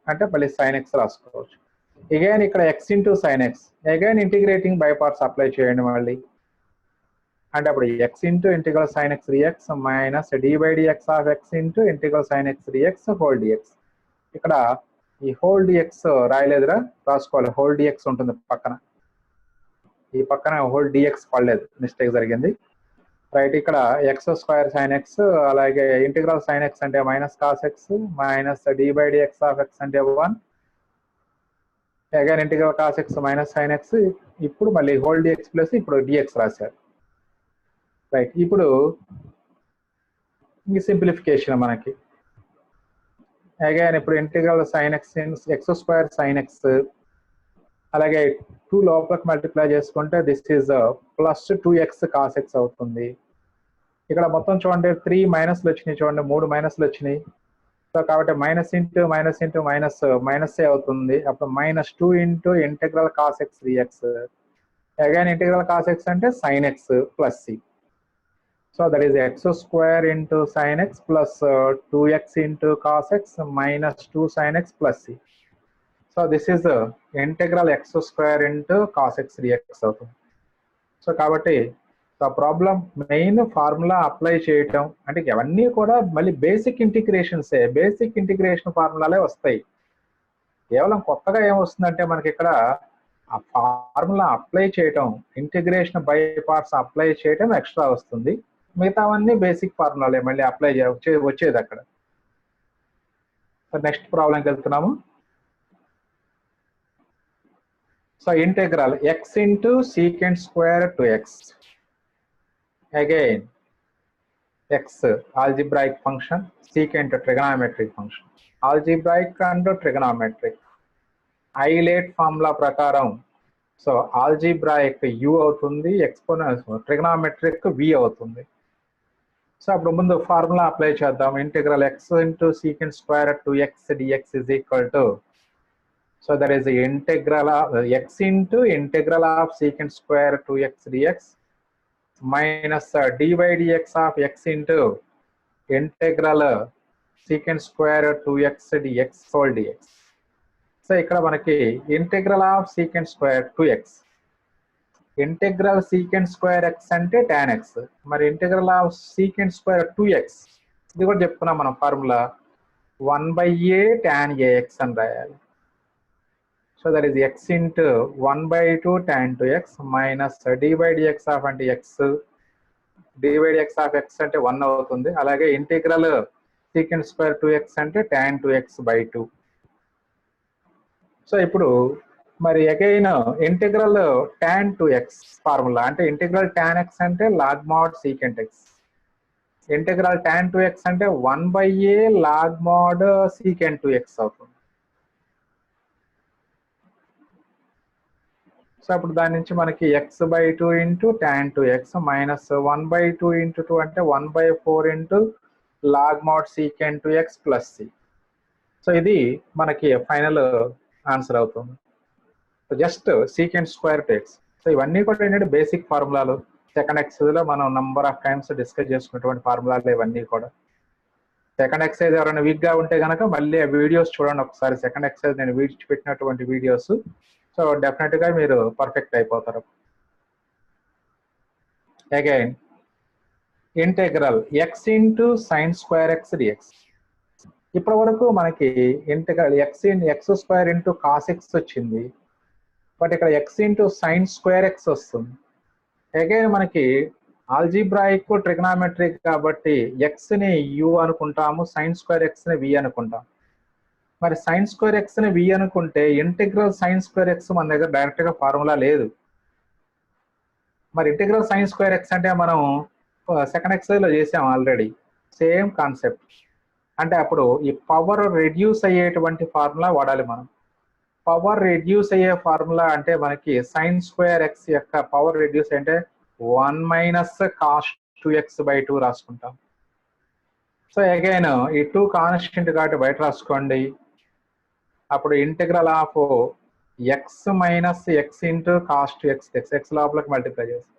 అంటే మళ్ళీ sine x రాసుకోవచ్చు. Again ఇక్కడ x into sine x, again integrating by parts apply చేయండి మళ్ళీ. అంటే అప్పుడు x into integral sine x d x minus D by dx of X into integral sine x dx whole d x. ఇక్కడ ఈ whole dx రాయలేదురా, రాసుకోవాలి. Whole dx ఉంటుంది పక్కన, ఈ పక్కన హోల్ డిఎక్స్ పడలేదు, మిస్టేక్ జరిగింది. రైట్, ఇక్కడ ఎక్స్ స్క్వేర్ సైన్ ఎక్స్, అలాగే ఇంటిగ్రల్ సైన్ ఎక్స్ అంటే minus cos x minus D by dx of X అంటే 1, again integral cos x minus sine x, ఇప్పుడు మళ్ళీ హోల్ డిఎక్స్ ప్లస్ ఇప్పుడు డిఎక్స్ రాశారు. రైట్, ఇప్పుడు ఈ సింప్లిఫికేషన్ మనకి అగైన్ ఇప్పుడు integral sine x x square sine x, అలాగే 2 లోపలికి మల్టిప్లై చేసుకుంటే this is plus 2x cos x అవుతుంది. ఇక్కడ మొత్తం చూడండి 3 మైనస్లు వచ్చినాయి, చూడండి 3 మైనస్లు వచ్చినాయి. సో కాబట్టి minus into minus into minus minus అవుతుంది. అప్పుడు minus 2 into integral cos x d x, again integral cos x అంటే sine x plus c. So that is x square into sin x plus 2x into cos x minus 2 sin x plus c. So this is integral x square into cos x dx అవుతుంది. So కాబట్టి problem main formula apply చేయటం అంటే ఇవన్నీ కూడా మళ్ళీ basic ఇంటిగ్రేషన్సే, basic integration ఫార్ములాలే వస్తాయి. కేవలం కొత్తగా ఏమొస్తుందంటే మనకి ఇక్కడ ఆ ఫార్ములా అప్లై చేయటం, ఇంటిగ్రేషన్ బై పార్ట్స్ అప్లై చేయటం ఎక్స్ట్రా వస్తుంది. మిగతావన్నీ బేసిక్ ఫార్ములాలే మళ్ళీ అప్లై వచ్చేది అక్కడ. నెక్స్ట్ ప్రాబ్లంకి వెళ్తున్నాము. So integral X into secant square two x, again x algebraic function, secant trigonometric function. Algebraic and trigonometric ILATE formula ప్రకారం సో ఆల్జిబ్రాయిక్ యు అవుతుంది, ఎక్స్పోనెన్షియల్ ట్రిగనామెట్రిక్ వి అవుతుంది. సో అప్పుడు ముందు ఫార్ములా అప్లై చేద్దాం. Integral x into secant square two x d x is equal to, so that is integral of X into integral of secant square two x d x minus D by dx of X into integral secant square two x dx whole dx. So ఇక్కడ మనకి integral of secant square two x, integral secant square x అంటే tan x, మరి integral of secant square 2x ఇది కూడా చెప్పుకున్నాం మనం formula 1/a tan ax అని రాయాలి. So that is x into 1/2 tan 2x minus D by dx of అంటే x, d by dx of X అంటే 1 అవుతుంది. అలాగే ఇంటెగ్రల్ సీకెంట్ స్క్వేర్ 2x అంటే tan 2x/2. సో ఇప్పుడు మరి again integral tan 2x formula అంటే ఇంటిగ్రల్ tan x అంటే log mod secant x, integral tan 2x అంటే 1/a log mod secant 2x అవుతుంది. సో అప్పుడు దాని నుంచి మనకి x/2 into tan 2x minus 1/2 into 2 అంటే 1/4 into log mod secant 2x plus c. So ఇది మనకి ఫైనల్ ఆన్సర్ అవుతుంది. Just secant square two x. So ఇవన్నీ కూడా ఏంటంటే బేసిక్ ఫార్ములాలు, సెకండ్ ఎక్సైజ్ మనం నంబర్ ఆఫ్ టైమ్స్ డిస్కస్ చేసుకున్నటువంటి ఫార్ములాలు ఇవన్నీ కూడా. సెకండ్ ఎక్సైజ్ ఎవరైనా వీక్ గా ఉంటే కనుక మళ్ళీ ఆ వీడియోస్ చూడండి ఒకసారి. సెకండ్ ఎక్సైజ్ నేను పెట్టినటువంటి వీడియోస్, సో డెఫినెట్ గా మీరు పర్ఫెక్ట్ అయిపోతారు. Again integral X into sine square x dx. ఇప్పటి వరకు మనకి integral x square into cos x వచ్చింది, బట్ ఇక్కడ x into sine square x వస్తుంది. అగైన్ మనకి ఆల్జీబ్రాయిక్ ట్రిగనామెట్రిక్ కాబట్టి ఎక్స్ ని యు అనుకుంటాము, సైన్ స్క్వేర్ ఎక్స్ ని వి అనుకుంటాం. మరి సైన్ స్క్వేర్ ఎక్స్ ని వి అనుకుంటే ఇంటిగ్రల్ సైన్ స్క్వేర్ ఎక్స్ మన దగ్గర డైరెక్ట్ గా ఫార్ములా లేదు. మరి ఇంటిగ్రల్ సైన్ స్క్వేర్ ఎక్స్ అంటే మనం సెకండ్ ఎక్సైజ్ లో చేసాం ఆల్రెడీ, సేమ్ కాన్సెప్ట్. అంటే అప్పుడు ఈ పవర్ రెడ్యూస్ అయ్యేటువంటి ఫార్ములా వాడాలి మనం. పవర్ రెడ్యూస్ అయ్యే ఫార్ములా అంటే మనకి సైన్ స్క్వేర్ ఎక్స్ యొక్క పవర్ రెడ్యూస్ అంటే 1 మైనస్ కాస్ 2x/2 రాసుకుంటాం. సో అగైన్ ఈ 2 కాన్స్టెంట్ కాబట్టి బయట రాసుకోండి. అప్పుడు integral of x minus x into cos 2x, x లోపలికి మల్టిప్లై చేస్తాం.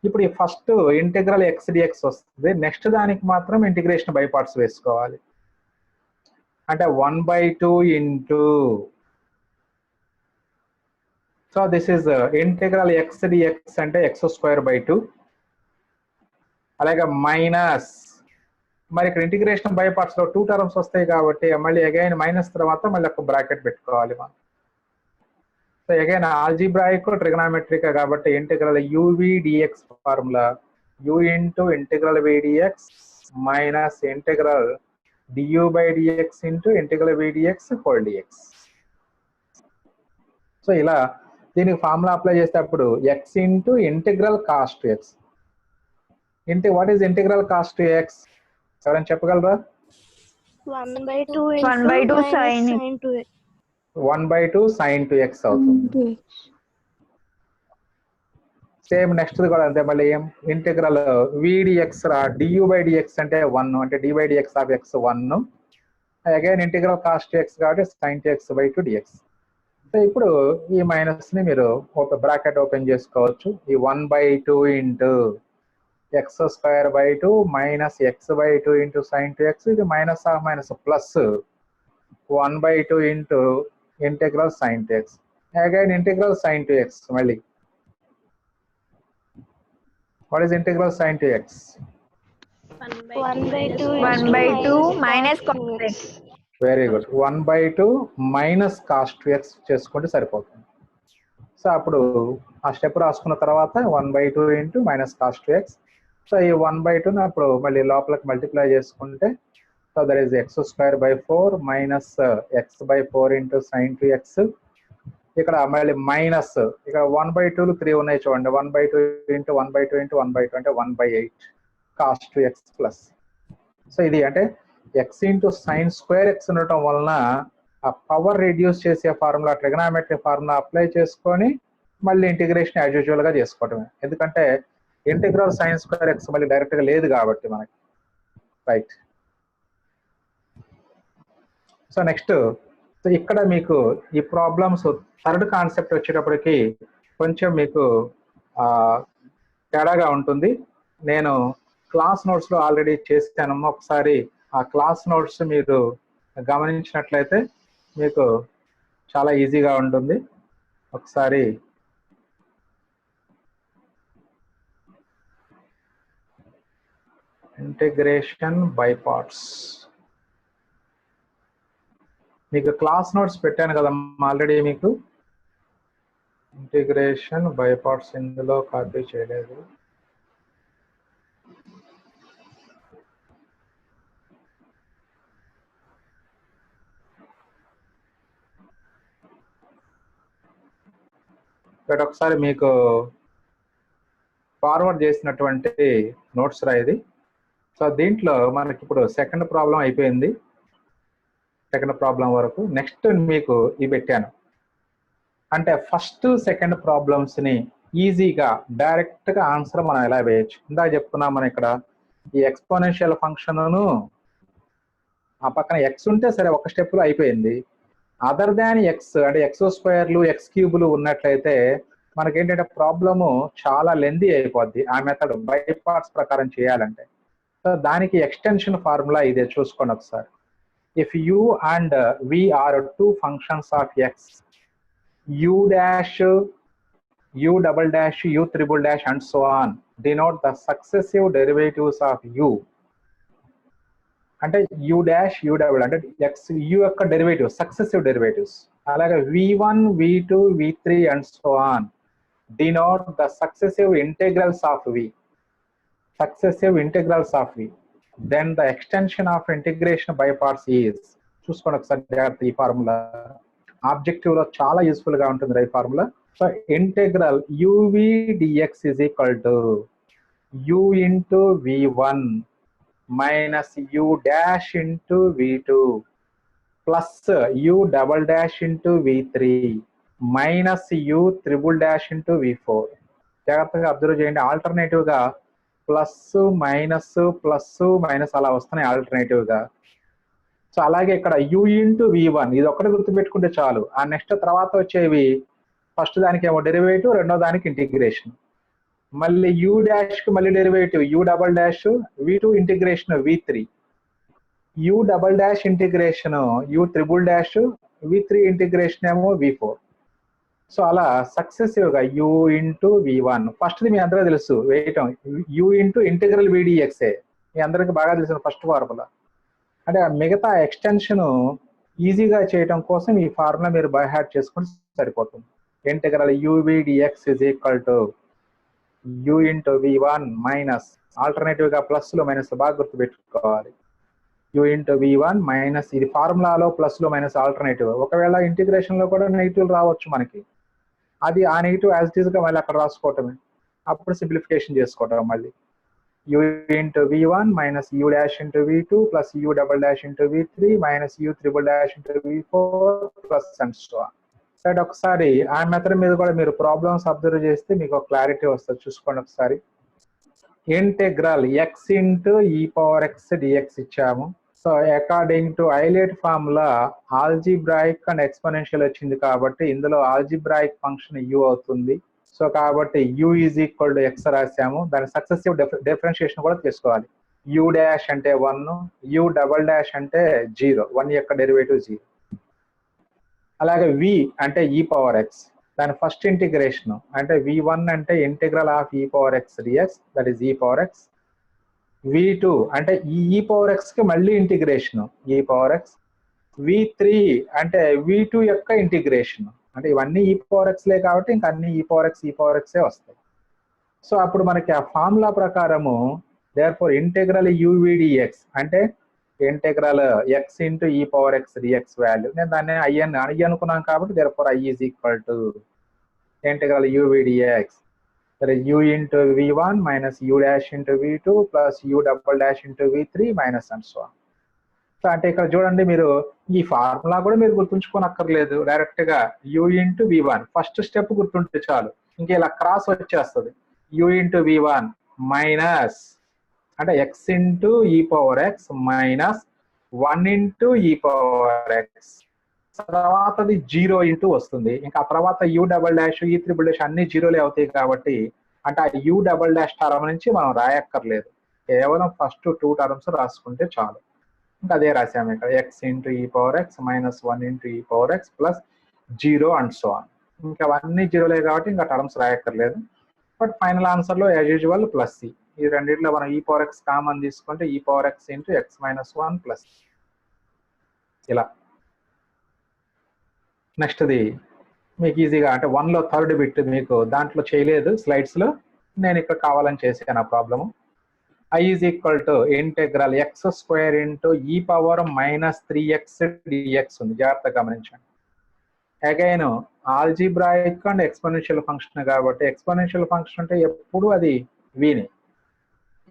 ఇప్పుడు ఈ ఫస్ట్ ఇంటిగ్రల్ ఎక్స్ డిఎక్స్ వస్తుంది. నెక్స్ట్ దానికి మాత్రం ఇంటిగ్రేషన్ బై పార్ట్స్ వేసుకోవాలి. అంటే 1/2 into, so this is integral x dx అంటే x²/2, అలాగే మైనస్, మరి ఇక్కడ ఇంటిగ్రేషన్ బై పార్ట్స్ లో 2 టర్మ్స్ వస్తాయి కాబట్టి మళ్ళీ అగైన్ మైనస్ తర్వాత మళ్ళీ ఒక బ్రాకెట్ పెట్టుకోవాలి మనం. సో అగైన్ ఆల్జీబ్రాయిక్ ట్రిగనామెట్రిక్ కాబట్టి integral u v d x formula u into integral v d x minus integral du/dx into integral v d x whole dx. So ఇలా దీనికి ఫార్ములా అప్లై చేసేటప్పుడు x into integral cos 2x. What is integral cos 2x? ఎవరైనా చెప్పగలరా? 1/2 sin 2x. 1/2 sin 2x అవుతుంది. Same next కూడా అంతే. మళ్ళీ ఏం ఇంటిగ్రల్ విడిఎక్స్ రా, du/dx అంటే 1, అంటే d/dx of x 1. Again integral cos 2x కాబట్టి sin 2x/2 dx. సో ఇప్పుడు ఈ మైనస్ ని మీరు ఒక బ్రాకెట్ ఓపెన్ చేసుకోవచ్చు. ఈ 1/2 into x²/2 minus x/2 into sin 2x, ఇది minus of minus plus 1/2 into integral sin 2x. Again integral sin 2x. మళ్ళీ what is integral sin 2x? 1/2 minus cos x. Very good. 1/2 minus cos 2x చేసుకుంటే సరిపోతుంది. So అప్పుడు ఆ step రాసుకున్న తర్వాత 1/2 into minus cos 2x. So ఈ 1/2 అప్పుడు మళ్ళీ లోపలికి మల్టిప్లై చేసుకుంటే so that is x²/4 minus x/4 into sin 2x. ఇక్కడ మళ్ళీ మైనస్, ఇక్కడ 1/2 3 ఉన్నాయి చూడండి. 1/2 ఇంటూ 1/2 ఇంటూ 1/2 అంటే 1/8 కాస్ 2x ప్లస్. సో ఇది అంటే X into sine square X ఉండటం వలన ఆ పవర్ రెడ్యూస్ చేసే ఫార్ములా ట్రిగనామెట్రీ ఫార్ములా అప్లై చేసుకొని మళ్ళీ ఇంటిగ్రేషన్ యాజ్ యూజువల్ గా చేసుకోవటమే. ఎందుకంటే ఇంటిగ్రల్ సైన్ స్క్వేర్ ఎక్స్ మళ్ళీ డైరెక్ట్ గా లేదు కాబట్టి మనకి. రైట్. సో నెక్స్ట్ ఇక్కడ మీకు ఈ ప్రాబ్లమ్స్ థర్డ్ కాన్సెప్ట్ వచ్చేటప్పటికి కొంచెం మీకు తేడాగా ఉంటుంది. నేను క్లాస్ నోట్స్ లో ఆల్రెడీ చేశాను. ఒకసారి ఆ క్లాస్ నోట్స్ మీరు గమనించినట్లయితే మీకు చాలా ఈజీగా ఉంటుంది. ఒకసారి ఇంటిగ్రేషన్ బై పార్ట్స్ మీకు క్లాస్ నోట్స్ పెట్టాను కదమ్మా ఆల్రెడీ. మీకు ఇంటిగ్రేషన్ బై పార్ట్స్ ఇందులో కాపీ చేయలేదు. ఇక్కడ ఒకసారి మీకు ఫార్వర్డ్ చేసినటువంటి నోట్స్ రా ఇది. సో దీంట్లో మనకి ఇప్పుడు సెకండ్ ప్రాబ్లం అయిపోయింది. సెకండ్ ప్రాబ్లం వరకు. నెక్స్ట్ మీకు ఇవి పెట్టాను. అంటే ఫస్ట్ సెకండ్ ప్రాబ్లమ్స్ ని ఈజీగా డైరెక్ట్ గా ఆన్సర్ మనం ఎలా వేయచ్చు. ఇందాక చెప్పుకున్నాం మనం ఇక్కడ ఈ ఎక్స్పోనెన్షియల్ ఫంక్షన్ ఆ పక్కన ఎక్స్ ఉంటే సరే ఒక స్టెప్ లో అయిపోయింది. అదర్ దాన్ ఎక్స్ అంటే x²లు x³ ఉన్నట్లయితే మనకేంటంటే ప్రాబ్లము చాలా లెందీ అయిపోద్ది ఆ మెథడ్ బై పార్ట్స్ ప్రకారం చేయాలంటే. సో దానికి ఎక్స్టెన్షన్ ఫార్ములా ఇదే, చూసుకోండి ఒకసారి. If u and v are two functions of x, u dash, u double dash, u triple dash and so on denote the successive derivatives of u. అంటే u dash, u double అంటే x u యొక్క derivative successive derivatives. అలాగే v1, v2, v3 and so on denote the successive integrals of v. Successive integrals of v. Then the extension of integration by parts is చూసుకోండి ఒకసారి జాగ్రత్త. ఈ formula objective లో చాలా useful గా ఉంటుంది ఈ formula. So integral u v dx is equal to u into v1 minus u dash into v2 plus u double dash into v3 minus u triple dash into v4. జాగ్రత్తగా observe చేయండి. Alternative గా plus minus అలా వస్తున్నాయి alternative గా. So అలాగే ఇక్కడ u into v1 ఇది ఒక్కటి గుర్తుపెట్టుకుంటే చాలు. ఆ నెక్స్ట్ తర్వాత వచ్చేవి ఫస్ట్ దానికి ఏమో డెరివేటివ్, రెండో దానికి ఇంటిగ్రేషన్, మళ్ళీ u డాష్ కి మళ్ళీ derivative u double dash, v2 integration v3, u double dash integration u triple dash, v3 integration ఏమో v4. సో అలా సక్సెసివ్ గా u ఇంటూ v1 ఫస్ట్ మీ అందరూ తెలుసు వేయటం u ఇంటూ ఇంటిగ్రల్ vdxఏ మీ అందరికి బాగా తెలిసిన ఫస్ట్ ఫార్ములా. అంటే మిగతా ఎక్స్టెన్షన్ ఈజీగా చేయటం కోసం ఈ ఫార్ములా మీరు బై హార్ట్ చేసుకుంటే సరిపోతుంది. Integral uvdx is equal to u into v1 minus alternative గా ప్లస్ లో మైనస్ బాగా గుర్తుపెట్టుకోవాలి. u ఇంటూ v1 మైనస్ ఇది ఫార్ములాలో ప్లస్ లో మైనస్ ఆల్టర్నేటివ్. ఒకవేళ ఇంటిగ్రేషన్ లో కూడా నెగిటివ్ రావచ్చు మనకి, అది ఆ నెగిటివ్ యాజ్ ఇట్ ఈస్ గా మళ్ళీ అక్కడ రాసుకోవటమే, అప్పుడు సింప్లిఫికేషన్ చేసుకోవటం. మళ్ళీ u into v1 minus u dash into v2 plus u double dash into v3 minus u triple dash into v4 plus and so on. సరే ఒకసారి ఆ మెథడ్ మీద కూడా మీరు ప్రాబ్లమ్స్ అబ్జర్వ్ చేస్తే మీకు క్లారిటీ వస్తుంది. చూసుకోండి ఒకసారి. ఇంటెగ్రల్ x ఇంటూ ఈ పవర్ x dx ఇచ్చాము. So according to ILATE formula algebraic and exponential వచ్చింది కాబట్టి ఇందులో ఆల్జిబ్రాయిక్ ఫంక్షన్ u అవుతుంది. సో కాబట్టి u is equal to x రాసాము. దాని సక్సెసివ్ డిఫరెన్షియేషన్ కూడా తీసుకోవాలి. u డాష్ అంటే 1, u డబల్ డాష్ అంటే 0, 1 యొక్క డెరివేటివ్ 0. అలాగే v అంటే ఈ పవర్ x, దాని ఫస్ట్ ఇంటిగ్రేషన్ అంటే v1 అంటే ఇంటిగ్రల్ ఆఫ్ ఈ power x dx, that is e power x. v2 అంటే ఈ పవర్ x కి మళ్ళీ ఇంటిగ్రేషన్ ఈ పవర్ x. v3 అంటే v2 యొక్క ఇంటిగ్రేషన్, అంటే ఇవన్నీ ఈ పవర్ x లే కాబట్టి ఇంకా అన్ని ఈ పవర్ x వస్తాయి. సో అప్పుడు మనకి ఆ ఫార్ములా ప్రకారము దేర్ఫోర్ ఇంటిగ్రల్ uvdx అంటే ఇంటిగ్రల్ x ఇంటూ ఈ పవర్ x dx వాల్యూ, నేను దాన్ని i అనుకున్నాను కాబట్టి therefore i is equal to integral uvdx that is u into v1 minus u dash into v2 plus u double dash into v3 minus and so on. So అంటే ఇక్కడ చూడండి, మీరు ఈ formula కూడా మీరు గుర్తుంచుకోనక్కర్లేదు, డైరెక్ట్ గా u into v1 first step గుర్తుంటే చాలు. ఇంకా ఇలా క్రాస్ వచ్చేస్తుంది. u into v1 మైనస్ అంటే x ఇంటూ ఈ పవర్ x మైనస్ 1 ఇంటూ ఈ పవర్ x, తర్వాతది 0 ఇంటూ వస్తుంది. ఇంకా ఆ తర్వాత u డబల్ డాష్ ఈ త్రిబుల్ డాష్ అన్ని జీరోలే అవుతాయి కాబట్టి అంటే ఆ u డబల్ డాష్ టర్మ్ నుంచి మనం రాయక్కర్లేదు, కేవలం ఫస్ట్ 2 టర్మ్స్ రాసుకుంటే చాలు. ఇంకా అదే రాసాము ఇక్కడ x ఇంటూ ఈ పవర్ x మైనస్ 1 ఇంటూ ఈ power x plus 0 and so on. ఇంకా అవన్నీ జీరోలే కాబట్టి ఇంకా టర్మ్స్ రాయక్కర్లేదు. బట్ ఫైనల్ ఆన్సర్ లో యాజ్ యూజువల్ ప్లస్ సి, ఈ రెండింటిలో మనం ఈ పవర్ x కామన్ తీసుకుంటే ఈ power x into x minus 1 plus ఇలా. నెక్స్ట్ది మీకు ఈజీగా అంటే 1లో థర్డ్ బిట్ మీకు దాంట్లో చేయలేదు స్లైడ్స్ లో, నేను ఇక్కడ కావాలని చేశాను ఆ problem. i is equal to integral x square into ఈ పవర్ మైనస్ 3x dx ఉంది, జాగ్రత్తగా గమనించండి. Again algebraic and exponential function కాబట్టి ఎక్స్పోనెన్షియల్ ఫంక్షన్ అంటే ఎప్పుడు అది vని,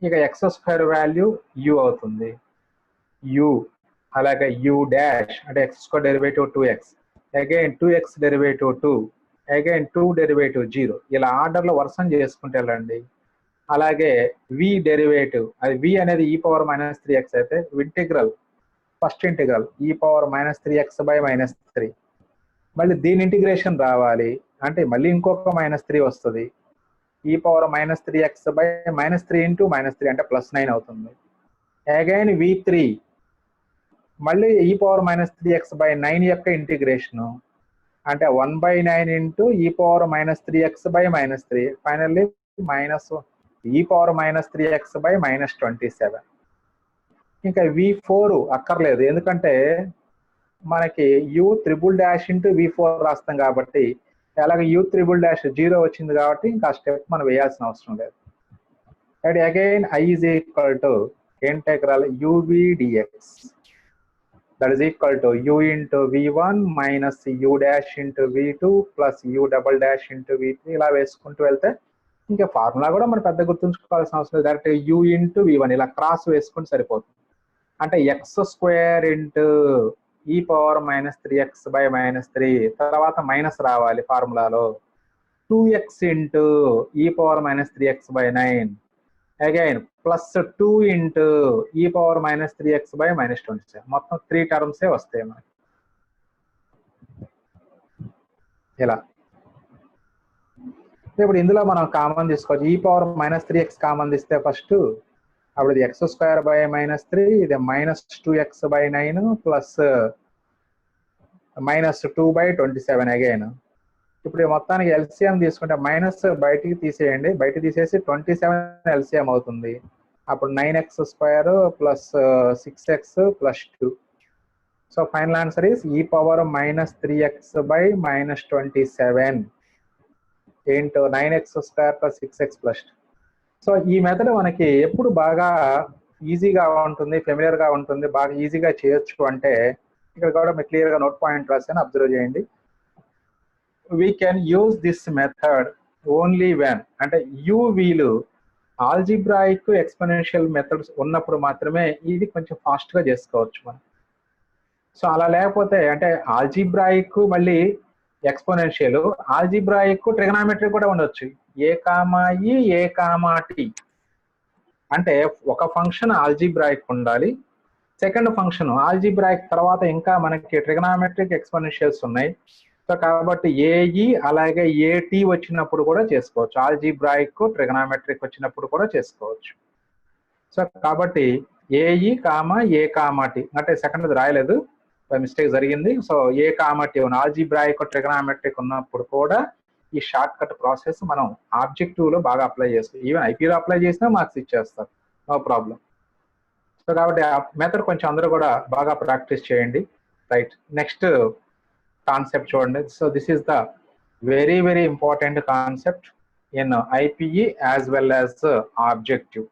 ఇక x స్క్వేర్ వాల్యూ u అవుతుంది u, అలాగే u డాష్ అంటే x square derivative 2x, again 2x derivative 2, again 2 derivative 0, ఇలా ఆర్డర్లో వర్సం చేసుకుంటే వెళ్ళండి. అలాగే v డెరివేటివ్, అది v అనేది ఈ పవర్ మైనస్ 3x అయితే ఇంటిగ్రల్ ఫస్ట్ ఇంటిగ్రల్ ఈ power minus 3x by minus 3, మళ్ళీ దీని ఇంటిగ్రేషన్ రావాలి అంటే మళ్ళీ ఇంకొక మైనస్ 3 వస్తుంది, ఈ power minus 3x by minus 3 into minus 3 అంటే ప్లస్ 9 అవుతుంది. అగైన్ v3 మళ్ళీ ఈ పవర్ మైనస్ 3x బై 9 యొక్క ఇంటిగ్రేషను అంటే 1/9 ఇంటూ ఈ power minus 3x by minus 3, finally minus e power minus 3x by minus 27. ఇంకా v4 అక్కర్లేదు ఎందుకంటే మనకి u triple dash into v4 రాస్తాం కాబట్టి, అలాగే u త్రిబుల్ డాష్ 0 వచ్చింది కాబట్టి ఇంకా స్టెప్ మనం వేయాల్సిన అవసరం లేదు. And again i is equal to integral uvdx that is equal to u into v1 minus u dash into v2 plus u double dash into v3 ఇలా వేసుకుంటూ వెళ్తే ఇంకా ఫార్ములా కూడా మనం పెద్ద గుర్తుంచుకోవాల్సిన అవసరం లేదు. డైరెక్ట్ u ఇంటూ v1 ఇలా క్రాస్ వేసుకుంటే సరిపోతుంది. అంటే ఎక్స్ స్క్వేర్ ఇంటూ ఈ power minus 3x by minus 3 తర్వాత మైనస్ రావాలి ఫార్ములాలో 2x ఇంటూ ఈ power minus 3x by 9 again plus 2 into ఈ power minus 3x by minus 27 మొత్తం 3 టర్మ్సే వస్తాయి మనకి ఇలా. ఇప్పుడు ఇందులో మనం కామన్ తీసుకోవచ్చు. ఈ పవర్ మైనస్ 3x కామన్ తీస్తే ఫస్ట్ అప్పుడు ఇది ఎక్స్ స్క్వేర్ బై మైనస్ 3 ఇది minus 2x by 9 plus minus 2 by 27 again. ఇప్పుడు మొత్తానికి ఎల్సిఎం తీసుకుంటే మైనస్ బయటికి తీసేయండి, బయట తీసేసి 27 ఎల్సిఎం అవుతుంది. అప్పుడు 9x square plus 6x plus 2. So final answer is e power minus 3x by minus 27 into 9x square plus 6x plus 2. So ఈ మెథడ్ మనకి ఎప్పుడు బాగా ఈజీగా ఉంటుంది, ఫెమిలియర్ గా ఉంటుంది, బాగా ఈజీగా చేయొచ్చు అంటే ఇక్కడ కూడా మీరు క్లియర్ గా నోట్ పాయింట్ రాసాను, అబ్జర్వ్ చేయండి. we can use this method only when అంటే యూవీలు ఆల్జిబ్రాయిక్ ఎక్స్పోనెన్షియల్ మెథడ్స్ ఉన్నప్పుడు మాత్రమే ఇది కొంచెం ఫాస్ట్ గా చేసుకోవచ్చు మనం. సో అలా లేకపోతే అంటే ఆల్జిబ్రాయిక్ మళ్ళీ ఎక్స్పోనెన్షియల్, ఆల్జిబ్రాయిక్ ట్రిగనామెట్రీ కూడా ఉండొచ్చు. ఏ కామా ఈ ఏ కామా టి అంటే ఒక ఫంక్షన్ ఆల్జిబ్రాయిక్ ఉండాలి, సెకండ్ ఫంక్షన్ ఆల్జిబ్రాయిక్ తర్వాత ఇంకా మనకి ట్రిగనామెట్రిక్ ఎక్స్పోనెన్షియల్స్ ఉన్నాయి. సో కాబట్టి ఏఈ అలాగే ఏటీ వచ్చినప్పుడు కూడా చేసుకోవచ్చు, ఆల్జిబ్రాయిక్ ట్రిగనామెట్రిక్ వచ్చినప్పుడు కూడా చేసుకోవచ్చు. సో కాబట్టి ఏఈ కామా ఏ కామా టి అంటే సెకండ్ రాయలేదు, మిస్టేక్ జరిగింది. సో ఏ కామా టి ఆల్జిబ్రాయిక్ ట్రిగనామెట్రిక్ ఉన్నప్పుడు కూడా ఈ షార్ట్ కట్ ప్రాసెస్ మనం ఆబ్జెక్టివ్ లో బాగా అప్లై చేస్తాం. ఈవెన్ ఐపీలో అప్లై చేసినా మార్క్స్ ఇచ్చేస్తారు, నో ప్రాబ్లం. సో కాబట్టి ఆ మెథడ్ కొంచెం అందరూ కూడా బాగా ప్రాక్టీస్ చేయండి. రైట్, నెక్స్ట్ కాన్సెప్ట్ చూడండి. So this is the very very important concept in IPE as well as objective,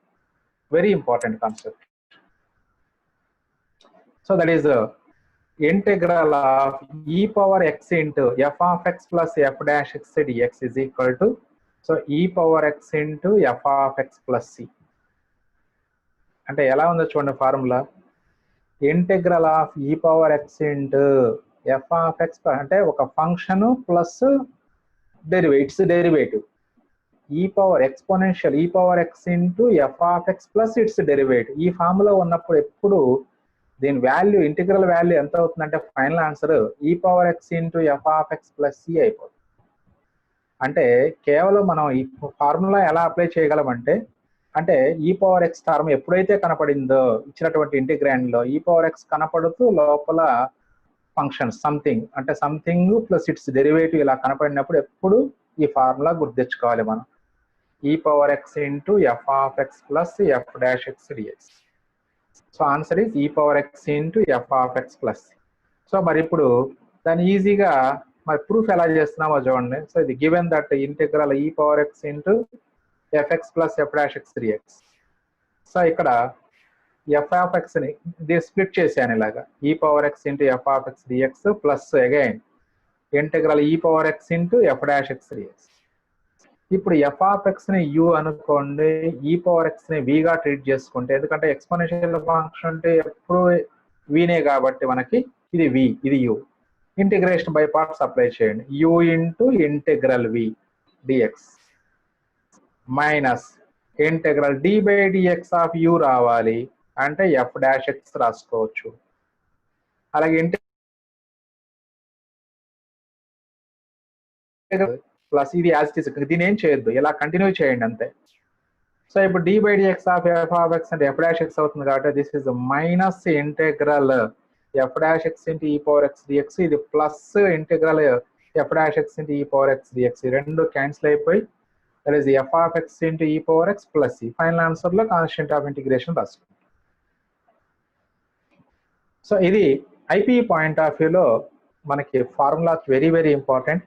very important concept. So that is integral of ఈ power X into f of X plus F dash x d x is equal to so e power X into f of X plus c. అంటే ఎలా ఉందో చూడండి formula, integral of ఈ power X into f of X అంటే ఒక function plus derivative e power exponential e power X into f of X plus its derivative. ఈ formula ఉన్నప్పుడు ఎప్పుడు దీని వాల్యూ ఇంటిగ్రల్ వాల్యూ ఎంత అవుతుందంటే final answer e power X into f of X plus c అయిపోతుంది. అంటే కేవలం మనం ఈ ఫార్ములా ఎలా అప్లై చేయగలమంటే అంటే ఈ పవర్ ఎక్స్ టర్మ్ ఎప్పుడైతే కనపడిందో ఇచ్చినటువంటి ఇంటిగ్రాండ్ లో ఈ పవర్ ఎక్స్ కనపడుతూ లోపల ఫంక్షన్ సంథింగ్ అంటే సంథింగ్ ప్లస్ ఇట్స్ డెరివేటివ్ ఇలా కనపడినప్పుడు ఎప్పుడు ఈ ఫార్ములా గుర్తు తెచ్చుకోవాలి మనం, e power X into f of X plus F dash x d x. So answer is e power X into f of X plus. So మరి ఇప్పుడు దాన్ని ఈజీగా మరి ప్రూఫ్ ఎలా చేస్తున్నామో చూడండి. సో ఇది గివెన్ దట్ ఇంటిగ్రల్ ఈ power X into f x plus F dash x d x. So ఇక్కడ ఎఫ్ ఆఫ్ ఎక్స్ ని స్ప్లిట్ చేశాను ఇలాగా, e power X into f of X d x plus again integral ఈ power X into f dash x d x. ఇప్పుడు f of x ని u అనుకోండి, e power x ని v గా ట్రీట్ చేసుకుంటే ఎందుకంటే ఎక్స్పోనెన్షియల్ ఫంక్షన్ అంటే ఎప్పుడు వీనే కాబట్టి మనకి ఇది v ఇది u. Integration by parts apply చేయండి, u into integral v dx minus integral d by dx of u రావాలి అంటే ఎఫ్ డాష్ ఎక్స్ రాసుకోవచ్చు. అలాగే ప్లస్ ఇది యాజ్ ఇట్ ఇస్, దీని ఏం చేయొద్దు, ఇలా కంటిన్యూ చేయండి అంతే. సో ఇప్పుడు d by dx of F of X అంటే ఎఫ్ డాష్ ఎక్స్ అవుతుంది కాబట్టి this is minus integral f dash x into ఈ పవర్ ఎక్స్ డిఎక్స్, ఇది plus integral f dash x into ఈ పవర్ ఎక్స్ డిఎక్స్, రెండు cancel అయిపోయి that is f of X into ఈ power x plus c. Final answer లో constant of integration రాసుకోండి. So ఇది IP point of వ్యూలో మనకి ఫార్ములా వెరీ వెరీ ఇంపార్టెంట్.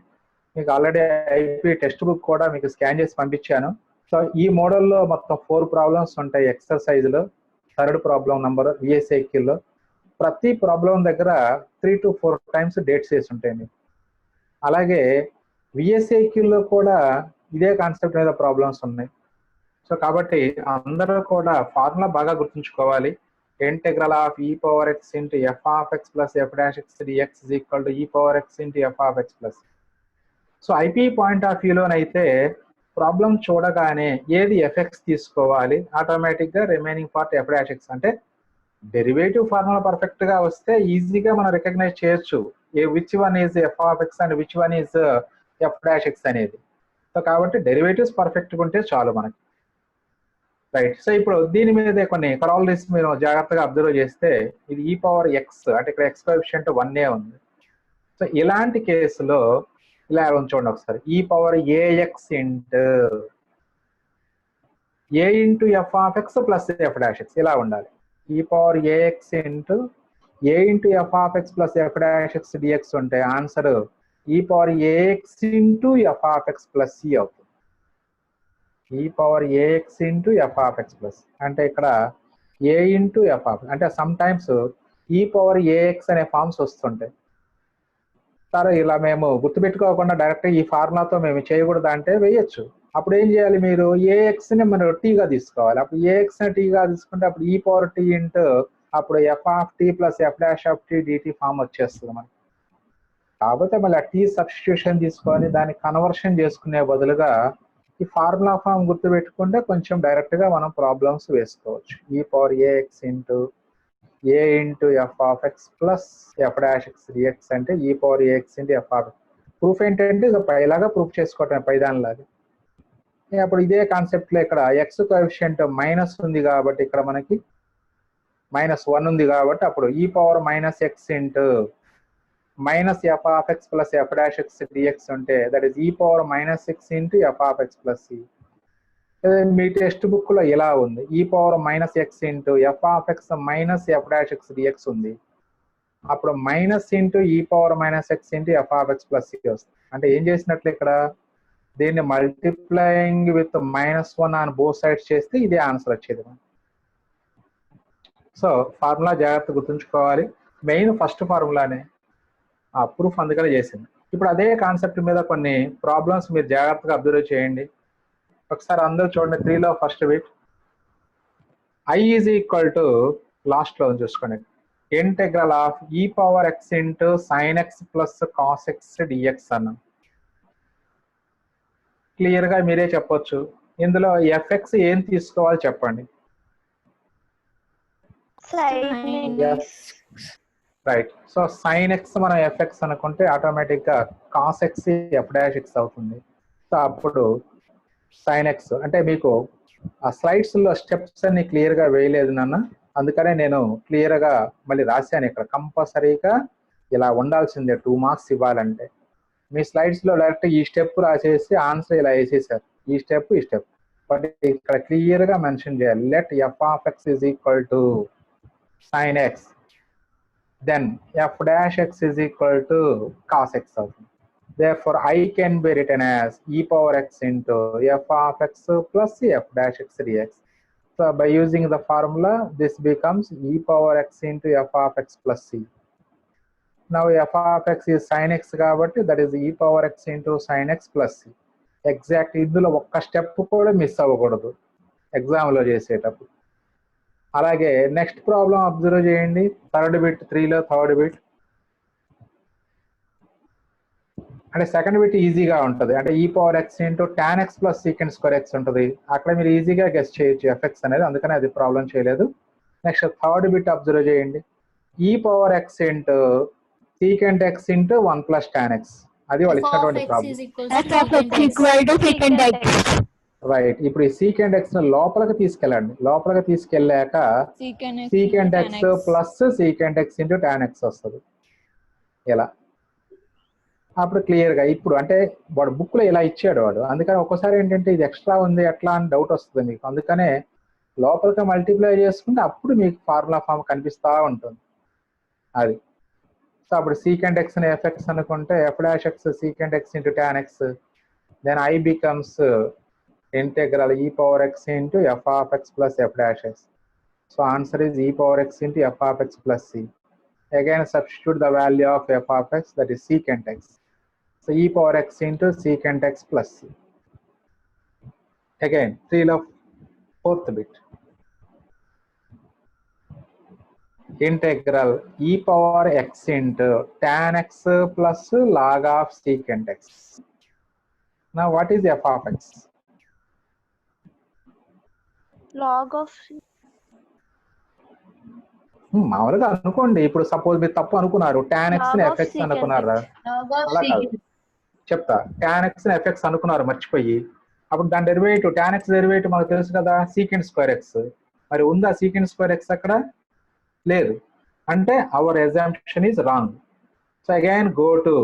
మీకు ఆల్రెడీ ఐపీ టెక్స్ట్ బుక్ కూడా మీకు స్కాన్ చేసి పంపించాను. సో ఈ మోడల్లో మొత్తం 4 ప్రాబ్లమ్స్ ఉంటాయి ఎక్సర్సైజ్లో. థర్డ్ ప్రాబ్లం నంబర్ విఎస్ఐక్యూలో ప్రతి ప్రాబ్లం దగ్గర 3 to 4 టైమ్స్ డేట్స్ వేసి ఉంటాయి మీకు. అలాగే విఎస్ఏక్యూలో కూడా ఇదే కాన్సెప్ట్ మీద ప్రాబ్లమ్స్ ఉన్నాయి. సో కాబట్టి అందరూ కూడా ఫార్ములా బాగా గుర్తుంచుకోవాలి. Integral of e power x into f of X plus F dash x d x is equal to e power x into f of X plus. So IP point of వ్యూలోనైతే problem చూడగానే ఏది f x తీసుకోవాలి, ఆటోమేటిక్గా remaining part f dash x. అంటే derivative formula perfect గా వస్తే ఈజీగా మనం రికగ్నైజ్ చేయొచ్చు which one is f of x and which one is f dash x అనేది. సో కాబట్టి డెరివేటివ్స్ పర్ఫెక్ట్గా ఉంటే చాలు మనకి, రైట్. సో ఇప్పుడు దీని మీద కొన్ని కరాలరీస్ మీరు జాగ్రత్తగా అబ్జర్వ్ చేస్తే ఇది ఈ పవర్ ఎక్స్, అంటే ఇక్కడ ఎక్స్ కోఎఫిషియంట్ 1 ఉంది. సో ఇలాంటి కేసులో ఇలా ఉంచండి ఒకసారి, e power a x into a into f of X plus F dash x ఇలా ఉండాలి. E power a x into a into f of X plus F dash x dx ఉంటే answer e power a x into f of X plus c అవుతుంది. E power a x into f of X plus అంటే ఇక్కడ a into f of, అంటే some times e power a x అనే forms వస్తుంటాయి. సరే ఇలా మేము గుర్తుపెట్టుకోకుండా డైరెక్ట్ ఈ ఫార్ములాతో మేము చేయకూడదు అంటే వేయచ్చు. అప్పుడు ఏం చేయాలి, మీరు ఏఎక్స్ ని మనం టీగా తీసుకోవాలి. అప్పుడు ఏఎక్స్ ని టీగా తీసుకుంటే అప్పుడు ఈ పవర్ టీ ఇంటూ అప్పుడు f of t plus F dash of t dt form వచ్చేస్తుంది మనకి. కాకపోతే మళ్ళీ ఆ టీ సబ్స్టిట్యూషన్ తీసుకొని దాన్ని కన్వర్షన్ చేసుకునే బదులుగా ఈ ఫార్ములా ఫామ్ గుర్తుపెట్టుకుంటే కొంచెం డైరెక్ట్ గా మనం ప్రాబ్లమ్స్ వేసుకోవచ్చు. E power a x into a into f of X plus F dash x dx అంటే ఈ power a x into f of x. Proof ఏంటంటే ఇలాగా ప్రూఫ్ చేసుకోవటం పైదానిలాగా. అప్పుడు ఇదే కాన్సెప్ట్ లో ఇక్కడ ఎక్స్ కోఎఫిషియంట్ మైనస్ ఉంది కాబట్టి ఇక్కడ మనకి -1 ఉంది కాబట్టి అప్పుడు e power minus x into minus f of X plus F dash x dx ఉంటే that is e power -6 into f of X plus c. మీ టెక్స్ట్ బుక్ లో ఇలా ఉంది, e power -x into f of x minus f dash x dx ఉంది. అప్పుడు minus into ఈ power -x into f of X plus c వస్తుంది. అంటే ఏం చేసినట్లు ఇక్కడ దీన్ని multiplying with -1 on both sides చేస్తే ఇదే ఆన్సర్ వచ్చేది. సో ఫార్ములా జాగ్రత్త గుర్తుంచుకోవాలి. మెయిన్ ఫస్ట్ ఫార్ములానే ఆ ప్రూఫ్ అందుకనే చేసింది. ఇప్పుడు అదే కాన్సెప్ట్ మీద కొన్ని ప్రాబ్లమ్స్ మీరు జాగ్రత్తగా అబ్జర్వ్ చేయండి. ఒకసారి అందరూ చూడండి. 3లో first bit I is equal to last లో చూసుకోండి ఇంటెగ్రల్ ఆఫ్ ఈ power X into sine x plus cos x d x అన్నాం. క్లియర్ గా మీరే చెప్పొచ్చు. ఇందులో ఎఫ్ఎక్స్ ఏం తీసుకోవాలి చెప్పండి. రైట్. సో సైన్ ఎక్స్ మనం ఎఫ్ఎక్స్ అనుకుంటే ఆటోమేటిక్ గా cos x f dash x అవుతుంది. సో అప్పుడు సైన్ ఎక్స్ అంటే మీకు ఆ స్లైడ్స్ లో స్టెప్స్ అన్ని క్లియర్ గా వేయలేదు నాన్న, అందుకనే నేను క్లియర్ గా మళ్ళీ రాశాను ఇక్కడ. కంపల్సరీగా ఇలా ఉండాల్సిందే 2 మార్క్స్ ఇవ్వాలంటే. మీ స్లైడ్స్ లో డైరెక్ట్ ఈ స్టెప్ రాసేసి ఆన్సర్ ఇలా వేసేసారు, ఈ స్టెప్ ఈ స్టెప్. బట్ ఇక్కడ క్లియర్ గా మెన్షన్ చేయాలి, let f of x is equal to sine x, then f dash x is equal to cos x అవుతుంది. Therefore, I can be written as e power x into f of x plus f dash x dx. So, by using the formula, this becomes e power x into f of x plus c. Now, f of x is sin x కాబట్టి that is e power x into sin x plus c. Exact ఇందులో ఒక్క step కూడా miss అవ్వకూడదు ఎగ్జామ్లో చేసేటప్పుడు. అలాగే next problem observe చేయండి. Third bit 3లో third bit అంటే సెకండ్ బిట్ ఈజీగా ఉంటుంది. అంటే ఈ power X into tan X plus secant square X ఉంటుంది. అక్కడ మీరు ఈజీగా గెస్ చేయొచ్చు ఎఫ్ఎక్స్ అనేది, అందుకని అది ప్రాబ్లం చేయలేదు. నెక్స్ట్ థర్డ్ బిట్ అబ్జర్వ్ చేయండి. ఈ power X into secant x into 1 plus tan X, అది వాళ్ళు ఇచ్చినటువంటి ప్రాబ్లం. రైట్. ఇప్పుడు ఈ సీకెండ్ ఎక్స్ ను లోపలికి తీసుకెళ్ళండి. లోపలికి తీసుకెళ్ళాక secant x plus secant x into tan x వస్తుంది ఇలా. అప్పుడు క్లియర్ గా ఇప్పుడు అంటే వాడు బుక్ లో ఇలా ఇచ్చాడు వాడు, అందుకని ఒక్కోసారి ఏంటంటే ఇది ఎక్స్ట్రా ఉంది ఎట్లా అని డౌట్ వస్తుంది మీకు. అందుకనే లోపలికి మల్టిప్లై చేసుకుంటే అప్పుడు మీకు ఫార్ములా ఫామ్ కనిపిస్తూ ఉంటుంది అది. సో అప్పుడు సీకెండ్ ఎక్స్ ని ఎఫ్ఎక్స్ అనుకుంటే f dash x secant x into tan x, then I becomes integral e power X into f of X plus F dash x. So answer is e power X into f of X plus c. Again substitute the value of f of x, that is secant x. So e power x into secant x plus c. Again 3 లో fourth bit. Integral e power x into tan x plus log of secant x. Now what is f of x? log of మామూలుగా అనుకోండి. ఇప్పుడు suppose మీరు తప్పు అనుకున్నారు, tan x ని log of fx secant అనుకున్నారా? x. అలా కాదు, చెప్తా. tan x ని fx అనుకున్నారు మర్చిపోయి, అప్పుడు దాని డెరివేటివ్ tan x డెరివేటివ్ మనకు తెలుసు కదా, secant square x. మరి ఉందా secant square x అక్కడ? లేదు. అంటే hour assumption is wrong. So again go to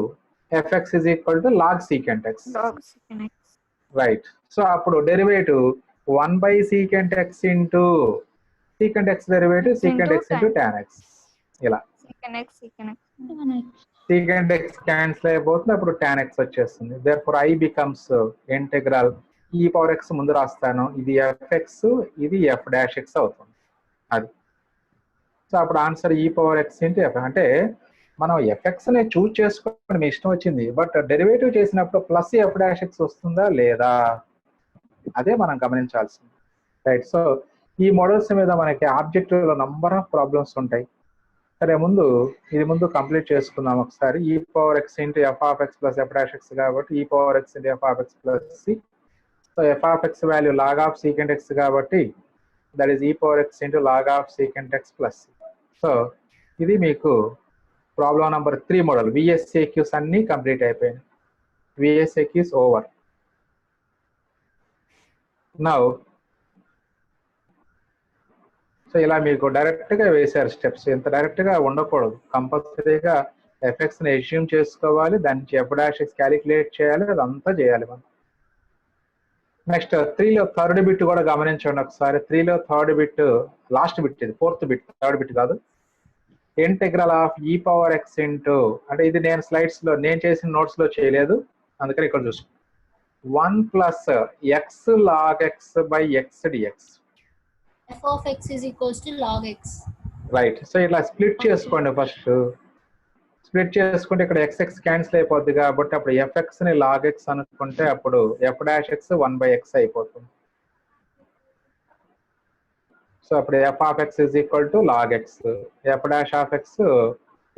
fx is equal to log secant x. log secant x. Right. So అప్పుడు derivative 1 by secant x into secant x derivative secant x into tan x. ఇలా secant x secant x cancel అయిపోతుంది, అప్పుడు tan x వచ్చేస్తుంది. therefore I becomes integral e power x ముందు రాస్తాను, ఇది fx ఇది f dash x అవుతుంది. అది సో అప్పుడు answer e power x into f. అంటే మనం fx ని చూస్ చేసుకోవడం మీ ఇష్టం వచ్చింది, బట్ డెరివేటివ్ చేసినప్పుడు ప్లస్ f dash x వస్తుందా లేదా, అదే మనం గమనించాల్సింది. రైట్. సో ఈ మోడల్స్ మీద మనకి ఆబ్జెక్టివ్ లో నంబర్ ఆఫ్ ప్రాబ్లమ్స్ ఉంటాయి. సరే, ఇది ముందు కంప్లీట్ చేసుకుందాం ఒకసారి. E power X into f of X plus F dash x కాబట్టి ఈ power X into f of X plus c. So f of x value log of secant x కాబట్టి that is e power X into log of secant x plus c. So ఇది మీకు problem number 3 model. VSAQs అన్ని complete అయిపోయినాయి. VSAQs over. Now so ఇలా మీకు direct గా వేశారు steps. ఇంత డైరెక్ట్ గా ఉండకూడదు, కంపల్సరీగా ఎఫెక్ట్స్ ని అస్యూమ్ చేసుకోవాలి, దాని నుంచి ఎఫ్ డాష్ ఎక్స్ క్యాలిక్యులేట్ చేయాలి, అదంతా చేయాలి మనం. నెక్స్ట్ 3లో థర్డ్ బిట్ కూడా గమనించండి ఒకసారి. 3లో థర్డ్ బిట్ లాస్ట్ బిట్, ఇది ఫోర్త్ బిట్, థర్డ్ బిట్ కాదు. ఇంటెగ్రల్ ఆఫ్ ఈ పవర్ ఎక్స్ ఇంటూ, అంటే ఇది నేను స్లైడ్స్ లో నేను చేసిన నోట్స్ లో చేయలేదు, అందుకని ఇక్కడ చూసుకో. 1 plus x log x by x dx. f of x is equals to log x. Right. So ఇట్లా స్ప్లిట్ చేసుకోండి. ఫస్ట్ స్ప్లిట్ చేసుకుంటే ఇక్కడ ఎక్స్ ఎక్స్ క్యాన్సిల్ అయిపోద్ది కాబట్టి అప్పుడు ఎఫ్ఎక్స్ ని లాగ్ ఎక్స్ అనుకుంటే అప్పుడు f dash x 1 by x అయిపోతుంది. సో అప్పుడు f of x is equal to log x, f dash of x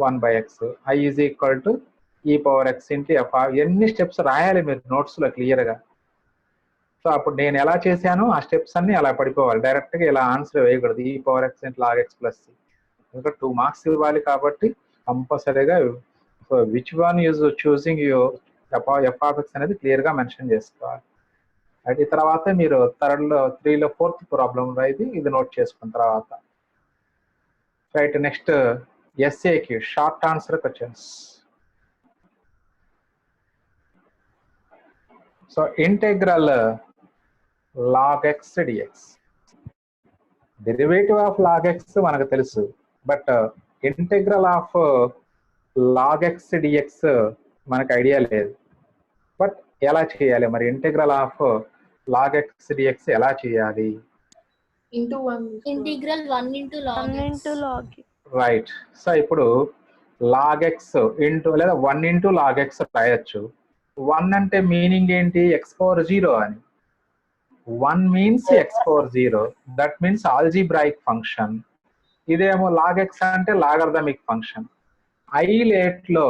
1 by x, I is equal to e power X into f. ఎన్ని steps రాయాలి మీరు notes లో clear గా. So అప్పుడు నేను ఎలా చేశానో ఆ స్టెప్స్ అన్ని అలా పడిపోవాలి, డైరెక్ట్ గా ఇలా ఆన్సర్ వేయకూడదు. E power X into log x plus c. ఇంకా 2 మార్క్స్ ఇవ్వాలి కాబట్టి కంపల్సరీగా so which one use choosing u f of x అనేది క్లియర్ గా మెన్షన్ చేసుకోవాలి. అయితే తర్వాత మీరు థర్డ్లో 3లో ఫోర్త్ ప్రాబ్లం ఇది నోట్ చేసుకున్న తర్వాత. Right. Next SAQ short answer questions. So integral log x dx, derivative of log x మనకు తెలుసు, but integral of log x dx మనకు ఐడియా లేదు. బట్ ఎలా చేయాలి మరి? Integral of log x dx ఎలా చేయాలి? Integral 1 into log x. Right. So ఇప్పుడు log x ఇంటూ లేదా 1 into log x రాయొచ్చు. 1 అంటే మీనింగ్ ఏంటి? x power 0 అని. 1 means x power 0, that means algebraic function. ఇదేమో log x అంటే లాగర్థమిక్ ఫంక్షన్. ఐలేట్ లో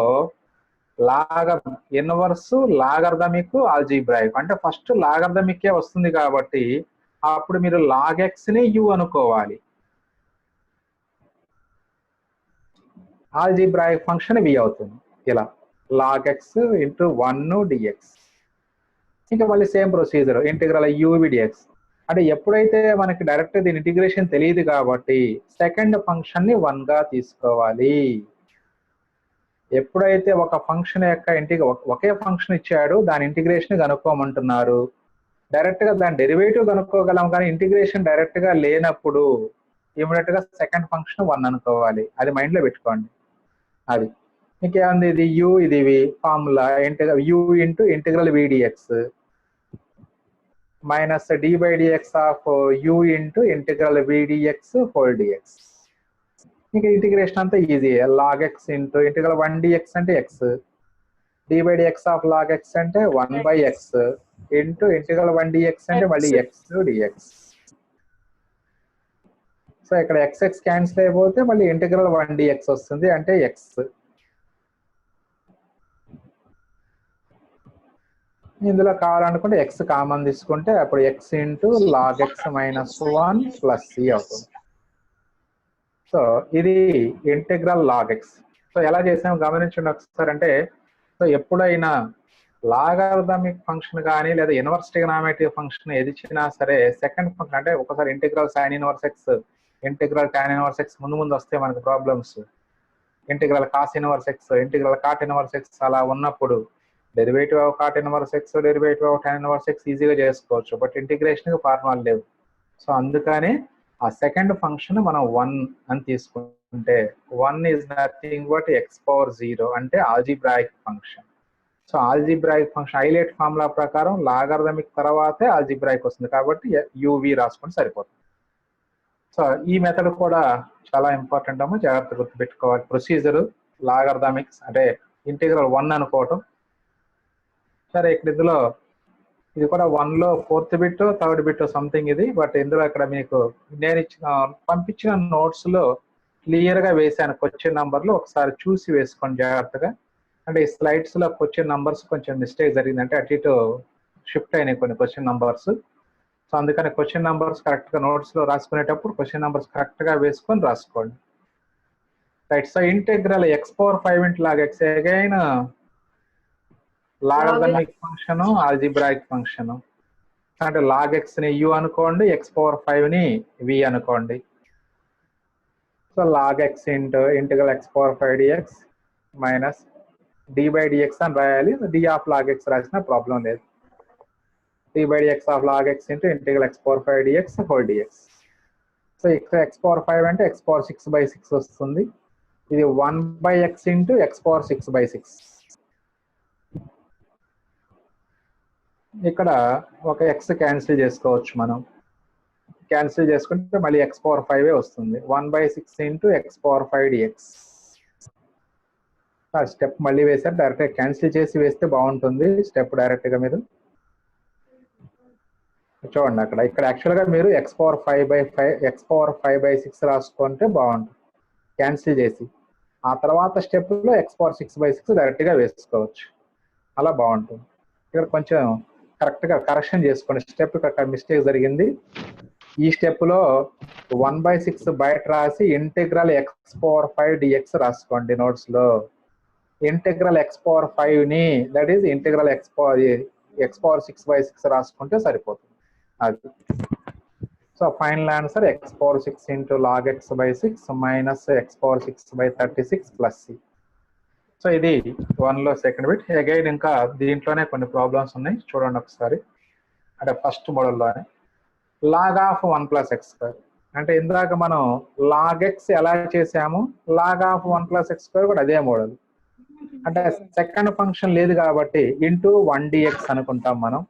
ఇన్వర్స్, లాగర్థమిక్, ఆల్జీబ్రాయిక్ అంటే ఫస్ట్ లాగర్థమిక్ వస్తుంది కాబట్టి అప్పుడు మీరు log x ని u అనుకోవాలి, ఆల్జీబ్రాయిక్ ఫంక్షన్ v అవుతుంది. ఇలా log x ఇంటూ 1 dx. ఇంకా మళ్ళీ సేమ్ ప్రొసీజర్ ఇంటిగ్రల్ యూవిడిఎక్స్. అంటే ఎప్పుడైతే మనకి డైరెక్ట్ దీని ఇంటిగ్రేషన్ తెలియదు కాబట్టి సెకండ్ ఫంక్షన్ ని 1 గా తీసుకోవాలి. ఎప్పుడైతే ఒక ఫంక్షన్ యొక్క ఒకే ఫంక్షన్ ఇచ్చాడు, దాని ఇంటిగ్రేషన్ కనుక్కోమంటున్నారు, డైరెక్ట్ గా దాని డెరివేటివ్ కనుక్కోగలం, కానీ ఇంటిగ్రేషన్ డైరెక్ట్ గా లేనప్పుడు ఇమీడియట్ గా సెకండ్ ఫంక్షన్ 1 అనుకోవాలి. అది మైండ్ లో పెట్టుకోండి. అది ఇంకేముంది, ఇది u, ఇది v formula. u into integral vdx minus d by dx of u into integral vdx whole dx. ఇంకా ఇంటిగ్రేషన్ అంతా easy. log x into integral 1dx అంటే x, d/dx of log x అంటే 1/x ఇంటూ ఇంటిగ్రల్ 1dx అంటే మళ్ళీ x dx. So ఇక్కడ xx cancel అయిపోతే మళ్ళీ integral 1dx వస్తుంది అంటే x. ఇందులో కావాలనుకుంటే x కామన్ తీసుకుంటే అప్పుడు x into log x minus 1 plus c అవుతుంది. సో ఇది ఇంటిగ్రల్ log x. సో ఎలా చేసాము గమనించండి ఒకసారి. అంటే సో ఎప్పుడైనా లాగరిథమిక్ ఫంక్షన్ కానీ లేదా ఇన్వర్స్ ట్రిగనామెట్రీ ఫంక్షన్ ఏది ఇచ్చినా సరే సెకండ్ ఫంక్షన్ అంటే ఒకసారి integral sin inverse x, integral tan inverse x ముందు వస్తే మనకు problems, integral cos inverse x, integral cot inverse x అలా ఉన్నప్పుడు derivative of cot inverse x, derivative of tan inverse x ఈజీగా చేసుకోవచ్చు. బట్ ఇంటిగ్రేషన్ ఫార్ములా లేవు. సో అందుకని ఆ సెకండ్ ఫంక్షన్ మనం 1 అని తీసుకుంటే 1 ఈజ్ నథింగ్ బట్ x⁴0 అంటే algebraic function. So algebraic function highlight formula ప్రకారం లాగరిథమిక్ తర్వాతే ఆల్జీబ్రాయిక్ వస్తుంది కాబట్టి uv రాసుకుంటే సరిపోతుంది. సో ఈ మెథడ్ కూడా చాలా ఇంపార్టెంట్ అమ్మా, జాగ్రత్త గుర్తుపెట్టుకోవాలి. ప్రొసీజర్ లాగరిథమిక్స్ అంటే ఇంటిగ్రల్ 1 అనుకోవటం. సరే ఇక్కడ ఇందులో ఇది కూడా 1లో 4th bit 3rd bit something ఇది. బట్ ఇందులో ఇక్కడ మీకు నేను పంపించిన నోట్స్ లో క్లియర్ గా వేసాను క్వశ్చన్ నంబర్లు, ఒకసారి చూసి వేసుకోండి జాగ్రత్తగా. అంటే ఈ స్లైడ్స్ లో క్వశ్చన్ నంబర్స్ కొంచెం మిస్టేక్ జరిగింది, అంటే అటు ఇటు షిఫ్ట్ అయినాయి కొన్ని క్వశ్చన్ నంబర్స్. సో అందుకని క్వశ్చన్ నంబర్స్ కరెక్ట్ గా నోట్స్ లో రాసుకునేటప్పుడు క్వశ్చన్ నంబర్స్ కరెక్ట్ గా వేసుకొని రాసుకోండి. Right. So integral x⁴5 into log x again logarithmic function, algebraic function. అంటే log x ని u అనుకోండి, x⁴5 ని v అనుకోండి. So log x into integral x⁴5 dx minus d/dx అని రాయాలి. d ఆఫ్ log x రాసిన ప్రాబ్లం లేదు. d/dx of log x into integral x⁴5 dx whole dx. So ఇక్కడ x⁴5 అంటే x⁴6/6 వస్తుంది. ఇది 1/x ఇంటూ x⁴6/6. ఇక్కడ ఒక x క్యాన్సిల్ చేసుకోవచ్చు మనం. క్యాన్సిల్ చేసుకుంటే మళ్ళీ x⁴5 వస్తుంది. 1/6 ఇంటూ x⁴5 dx. స్టెప్ మళ్ళీ వేసారు, డైరెక్ట్గా క్యాన్సిల్ చేసి వేస్తే బాగుంటుంది స్టెప్ డైరెక్ట్గా మీరు చూడండి. అక్కడ ఇక్కడ యాక్చువల్గా మీరు x⁴5/6 రాసుకుంటే బాగుంటుంది క్యాన్సిల్ చేసి. ఆ తర్వాత స్టెప్లో x⁴6/6 డైరెక్ట్గా వేసుకోవచ్చు, అలా బాగుంటుంది. ఇక్కడ కొంచెం కరెక్ట్గా కరెక్షన్ చేసుకోండి. స్టెప్ మిస్టేక్ జరిగింది. ఈ స్టెప్లో 1/6 బయట రాసి ఇంటిగ్రల్ x⁴5 dx రాసుకోండి నోట్స్లో. ఇంటిగ్రల్ x⁴5 ని దట్ ఈస్ ఇంటిగ్రల్ x⁴6/6 రాసుకుంటే సరిపోతుంది అది. So final answer x⁴6 into log x/6 minus x⁴6/36 plus c. So ఇది 1లో సెకండ్ బిట్. అగైన్ ఇంకా దీంట్లోనే కొన్ని ప్రాబ్లమ్స్ ఉన్నాయి చూడండి ఒకసారి. అంటే ఫస్ట్ మోడల్లోనే log ఆఫ్ 1 + x². అంటే ఇందాక మనం log x ఎలా చేసాము, log ఆఫ్ 1 + x² కూడా అదే మోడల్. అంటే సెకండ్ ఫంక్షన్ లేదు కాబట్టి ఇంటూ 1dx అనుకుంటాం మనం.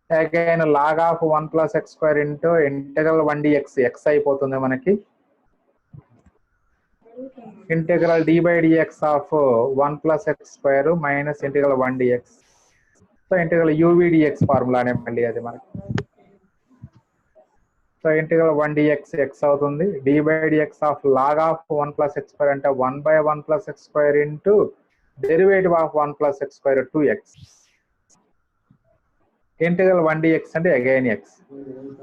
Again log of 1 + x² into integral 1dx x అయిపోతుంది మనకి. Integral d/dx of 1 + x² minus integral 1dx. So integral uv dx ఫార్ములానే మళ్ళీ అది మనకి. సో ఇంటిగ్రల్ 1dx x అవుతుంది. d/dx of log of 1 + x² అంటే 1/1 + x² into derivative of 1 + x² 2x. Integral 1dx అంటే again x.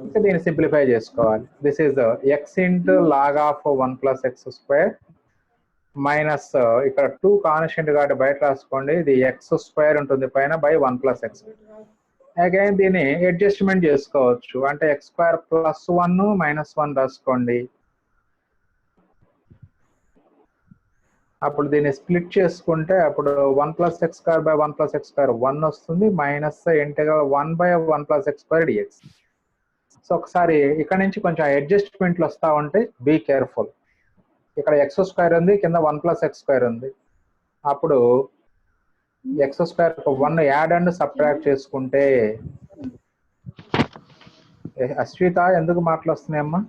ఇంకా దీన్ని సింప్లిఫై చేసుకోవాలి. This is x into log of 1 + x² minus ఇక్కడ 2 కాన్స్టెంట్ కాబట్టి బయట రాసుకోండి. ఇది x² ఉంటుంది పైన బై 1 + x. అగైన్ దీన్ని అడ్జస్ట్మెంట్ చేసుకోవచ్చు. అంటే x² + 1 - 1 రాసుకోండి. అప్పుడు దీన్ని స్ప్లిట్ చేసుకుంటే అప్పుడు 1 + x² / 1 + x² 1 వస్తుంది minus integral 1/1 + x² dx. So ఒకసారి ఇక్కడ నుంచి కొంచెం అడ్జస్ట్మెంట్లు వస్తూ ఉంటాయి, బీ కేర్ఫుల్. ఇక్కడ x² ఉంది, కింద 1 + x² ఉంది. అప్పుడు x² 1 యాడ్ అండ్ సబ్ట్రాక్ట్ చేసుకుంటే అశ్విత ఎందుకు మాటలు వస్తున్నాయమ్మా?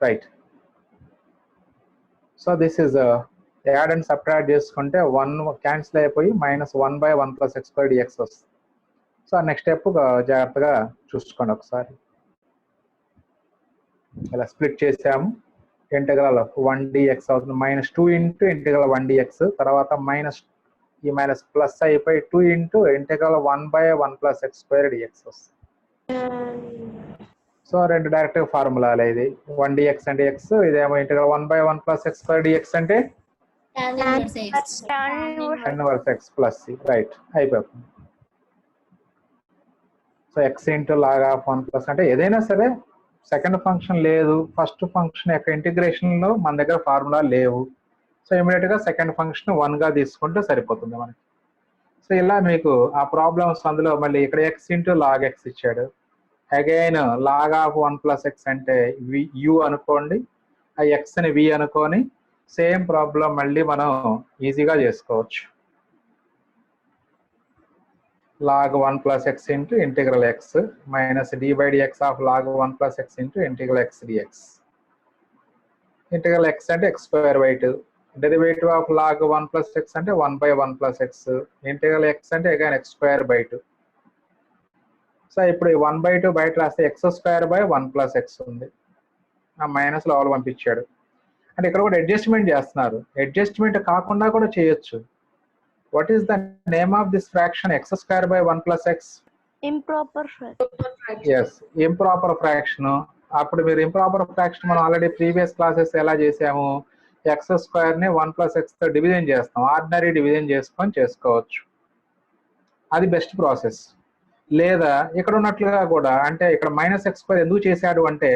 Right. So this is add and subtract చేసుకుంటే 1 క్యాన్సిల్ అయిపోయి -1/1 + x² dx వస్తుంది. సో నెక్స్ట్ స్టెప్ జాగ్రత్తగా చూసుకోండి ఒకసారి. ఇలా స్ప్లిట్ చేసాము, ఇంటెగ్రల్ 1 dx అవుతుంది, -2 × ఇంటెగ్రల్ 1 dx, తర్వాత ఈ మైనస్ ప్లస్ అయిపోయి 2 × ఇంటెగ్రల్ 1/1 + x² dx వస్తుంది. సో రెండు డైరెక్ట్ ఫార్ములాలే, ఇది 1 dx అంటే x, ఇదేమో ఇంటెగ్రల్ 1/1 + x² dx అంటే tan inverse x. tan inverse x + c. Right, అయిపోతుంది. సో x × log of 1 అంటే ఏదైనా సరే సెకండ్ ఫంక్షన్ లేదు, ఫస్ట్ ఫంక్షన్ యొక్క ఇంటిగ్రేషన్లో మన దగ్గర ఫార్ములా లేవు. సో ఇమీడియట్గా సెకండ్ ఫంక్షన్ 1 గా తీసుకుంటే సరిపోతుంది మనకి. సో ఇలా మీకు ఆ ప్రాబ్లమ్స్ అందులో మళ్ళీ ఇక్కడ x × log x ఇచ్చాడు, అగైన్ log of 1 + x అంటే u అనుకోండి, ఆ xని v అనుకొని సేమ్ ప్రాబ్లం మళ్ళీ మనం ఈజీగా చేసుకోవచ్చు. log 1 + x × integral x - d/dx of log 1 + x × integral x dx. Integral x అంటే x²/2, derivative of log 1 + x అంటే 1/1 + x, ఇంటిగ్రల్ x అంటే అగైన్ x²/2. సో ఇప్పుడు 1/2 బయట రాస్తే x²/1 + x ఉంది, ఆ మైనస్ లోపల పంపించాడు. అంటే ఇక్కడ కూడా అడ్జస్ట్మెంట్ చేస్తున్నారు, అడ్జస్ట్మెంట్ కాకుండా కూడా చేయొచ్చు. What is the name of this fraction x²/1 + x? Improper fraction. Yes, improper fraction. అప్పుడు మీరు ఇంప్రాపర్ ఫ్రాక్షన్ మనం ఆల్రెడీ ప్రీవియస్ క్లాసెస్ ఎలా చేసాము, x² 1 + x తో డివిజన్ చేస్తాం, ఆర్డినరీ డివిజన్ చేసుకొని చేసుకోవచ్చు, అది బెస్ట్ ప్రాసెస్. లేదా ఇక్కడ ఉన్నట్లుగా కూడా, అంటే ఇక్కడ -x² ఎందుకు చేశాడు అంటే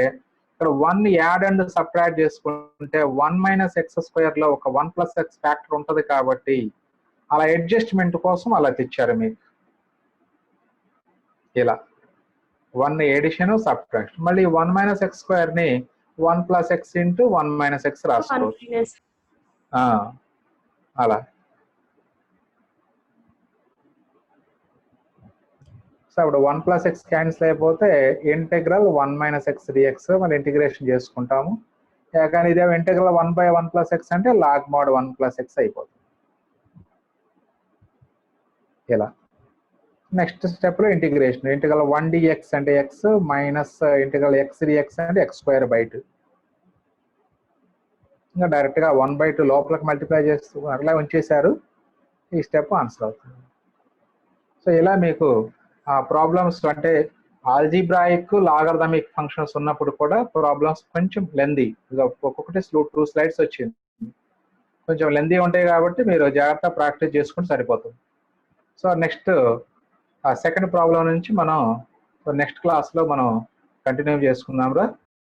ఇక్కడ 1 యాడ్ అండ్ సబ్ట్రాక్ట్ చేసుకుంటే 1 - x² లో ఒక 1 + x ఫ్యాక్టర్ ఉంటుంది కాబట్టి అలా అడ్జస్ట్మెంట్ కోసం అలా తెచ్చారు మీకు. ఇలా 1 ఎడిషన్ సబ్ట్రాక్షన్, మళ్ళీ 1 - x² ని 1 + x × 1 - x రాసుకోవచ్చు. అలా. సో ఇప్పుడు 1 + x క్యాన్సిల్ అయిపోతే ఇంటెగ్రల్ 1 - x dx మనం ఇంటిగ్రేషన్ చేసుకుంటాము. కానీ ఇదే ఇంటెగ్రల్ 1/1 + x అంటే log mod 1 + x అయిపోతుంది. ఇలా నెక్స్ట్ స్టెప్ లో ఇంటిగ్రేషన్, ఇంటెగ్రల్ 1 dx అంటే x - ఇంటెగ్రల్ x dx అంటే x²/2. ఇంకా డైరెక్ట్ గా 1/2 లోపలికి మల్టిప్లై చేస్తూ అట్లా ఉంచేశారు, ఈ స్టెప్ ఆన్సర్ అవుతుంది. సో ఇలా మీకు ఆ ప్రాబ్లమ్స్ అంటే ఆల్జీబ్రాయిక్ లాగరిథమిక్ ఫంక్షన్స్ ఉన్నప్పుడు కూడా ప్రాబ్లమ్స్ కొంచెం లెందీ, ఒక్కొక్కటి 2 స్లైడ్స్ వచ్చింది, కొంచెం లెందీ ఉంటాయి కాబట్టి మీరు జాగ్రత్త ప్రాక్టీస్ చేసుకుంటే సరిపోతుంది. సో నెక్స్ట్ ఆ సెకండ్ ప్రాబ్లం నుంచి మనం నెక్స్ట్ క్లాస్లో మనం కంటిన్యూ చేసుకుందాం రా.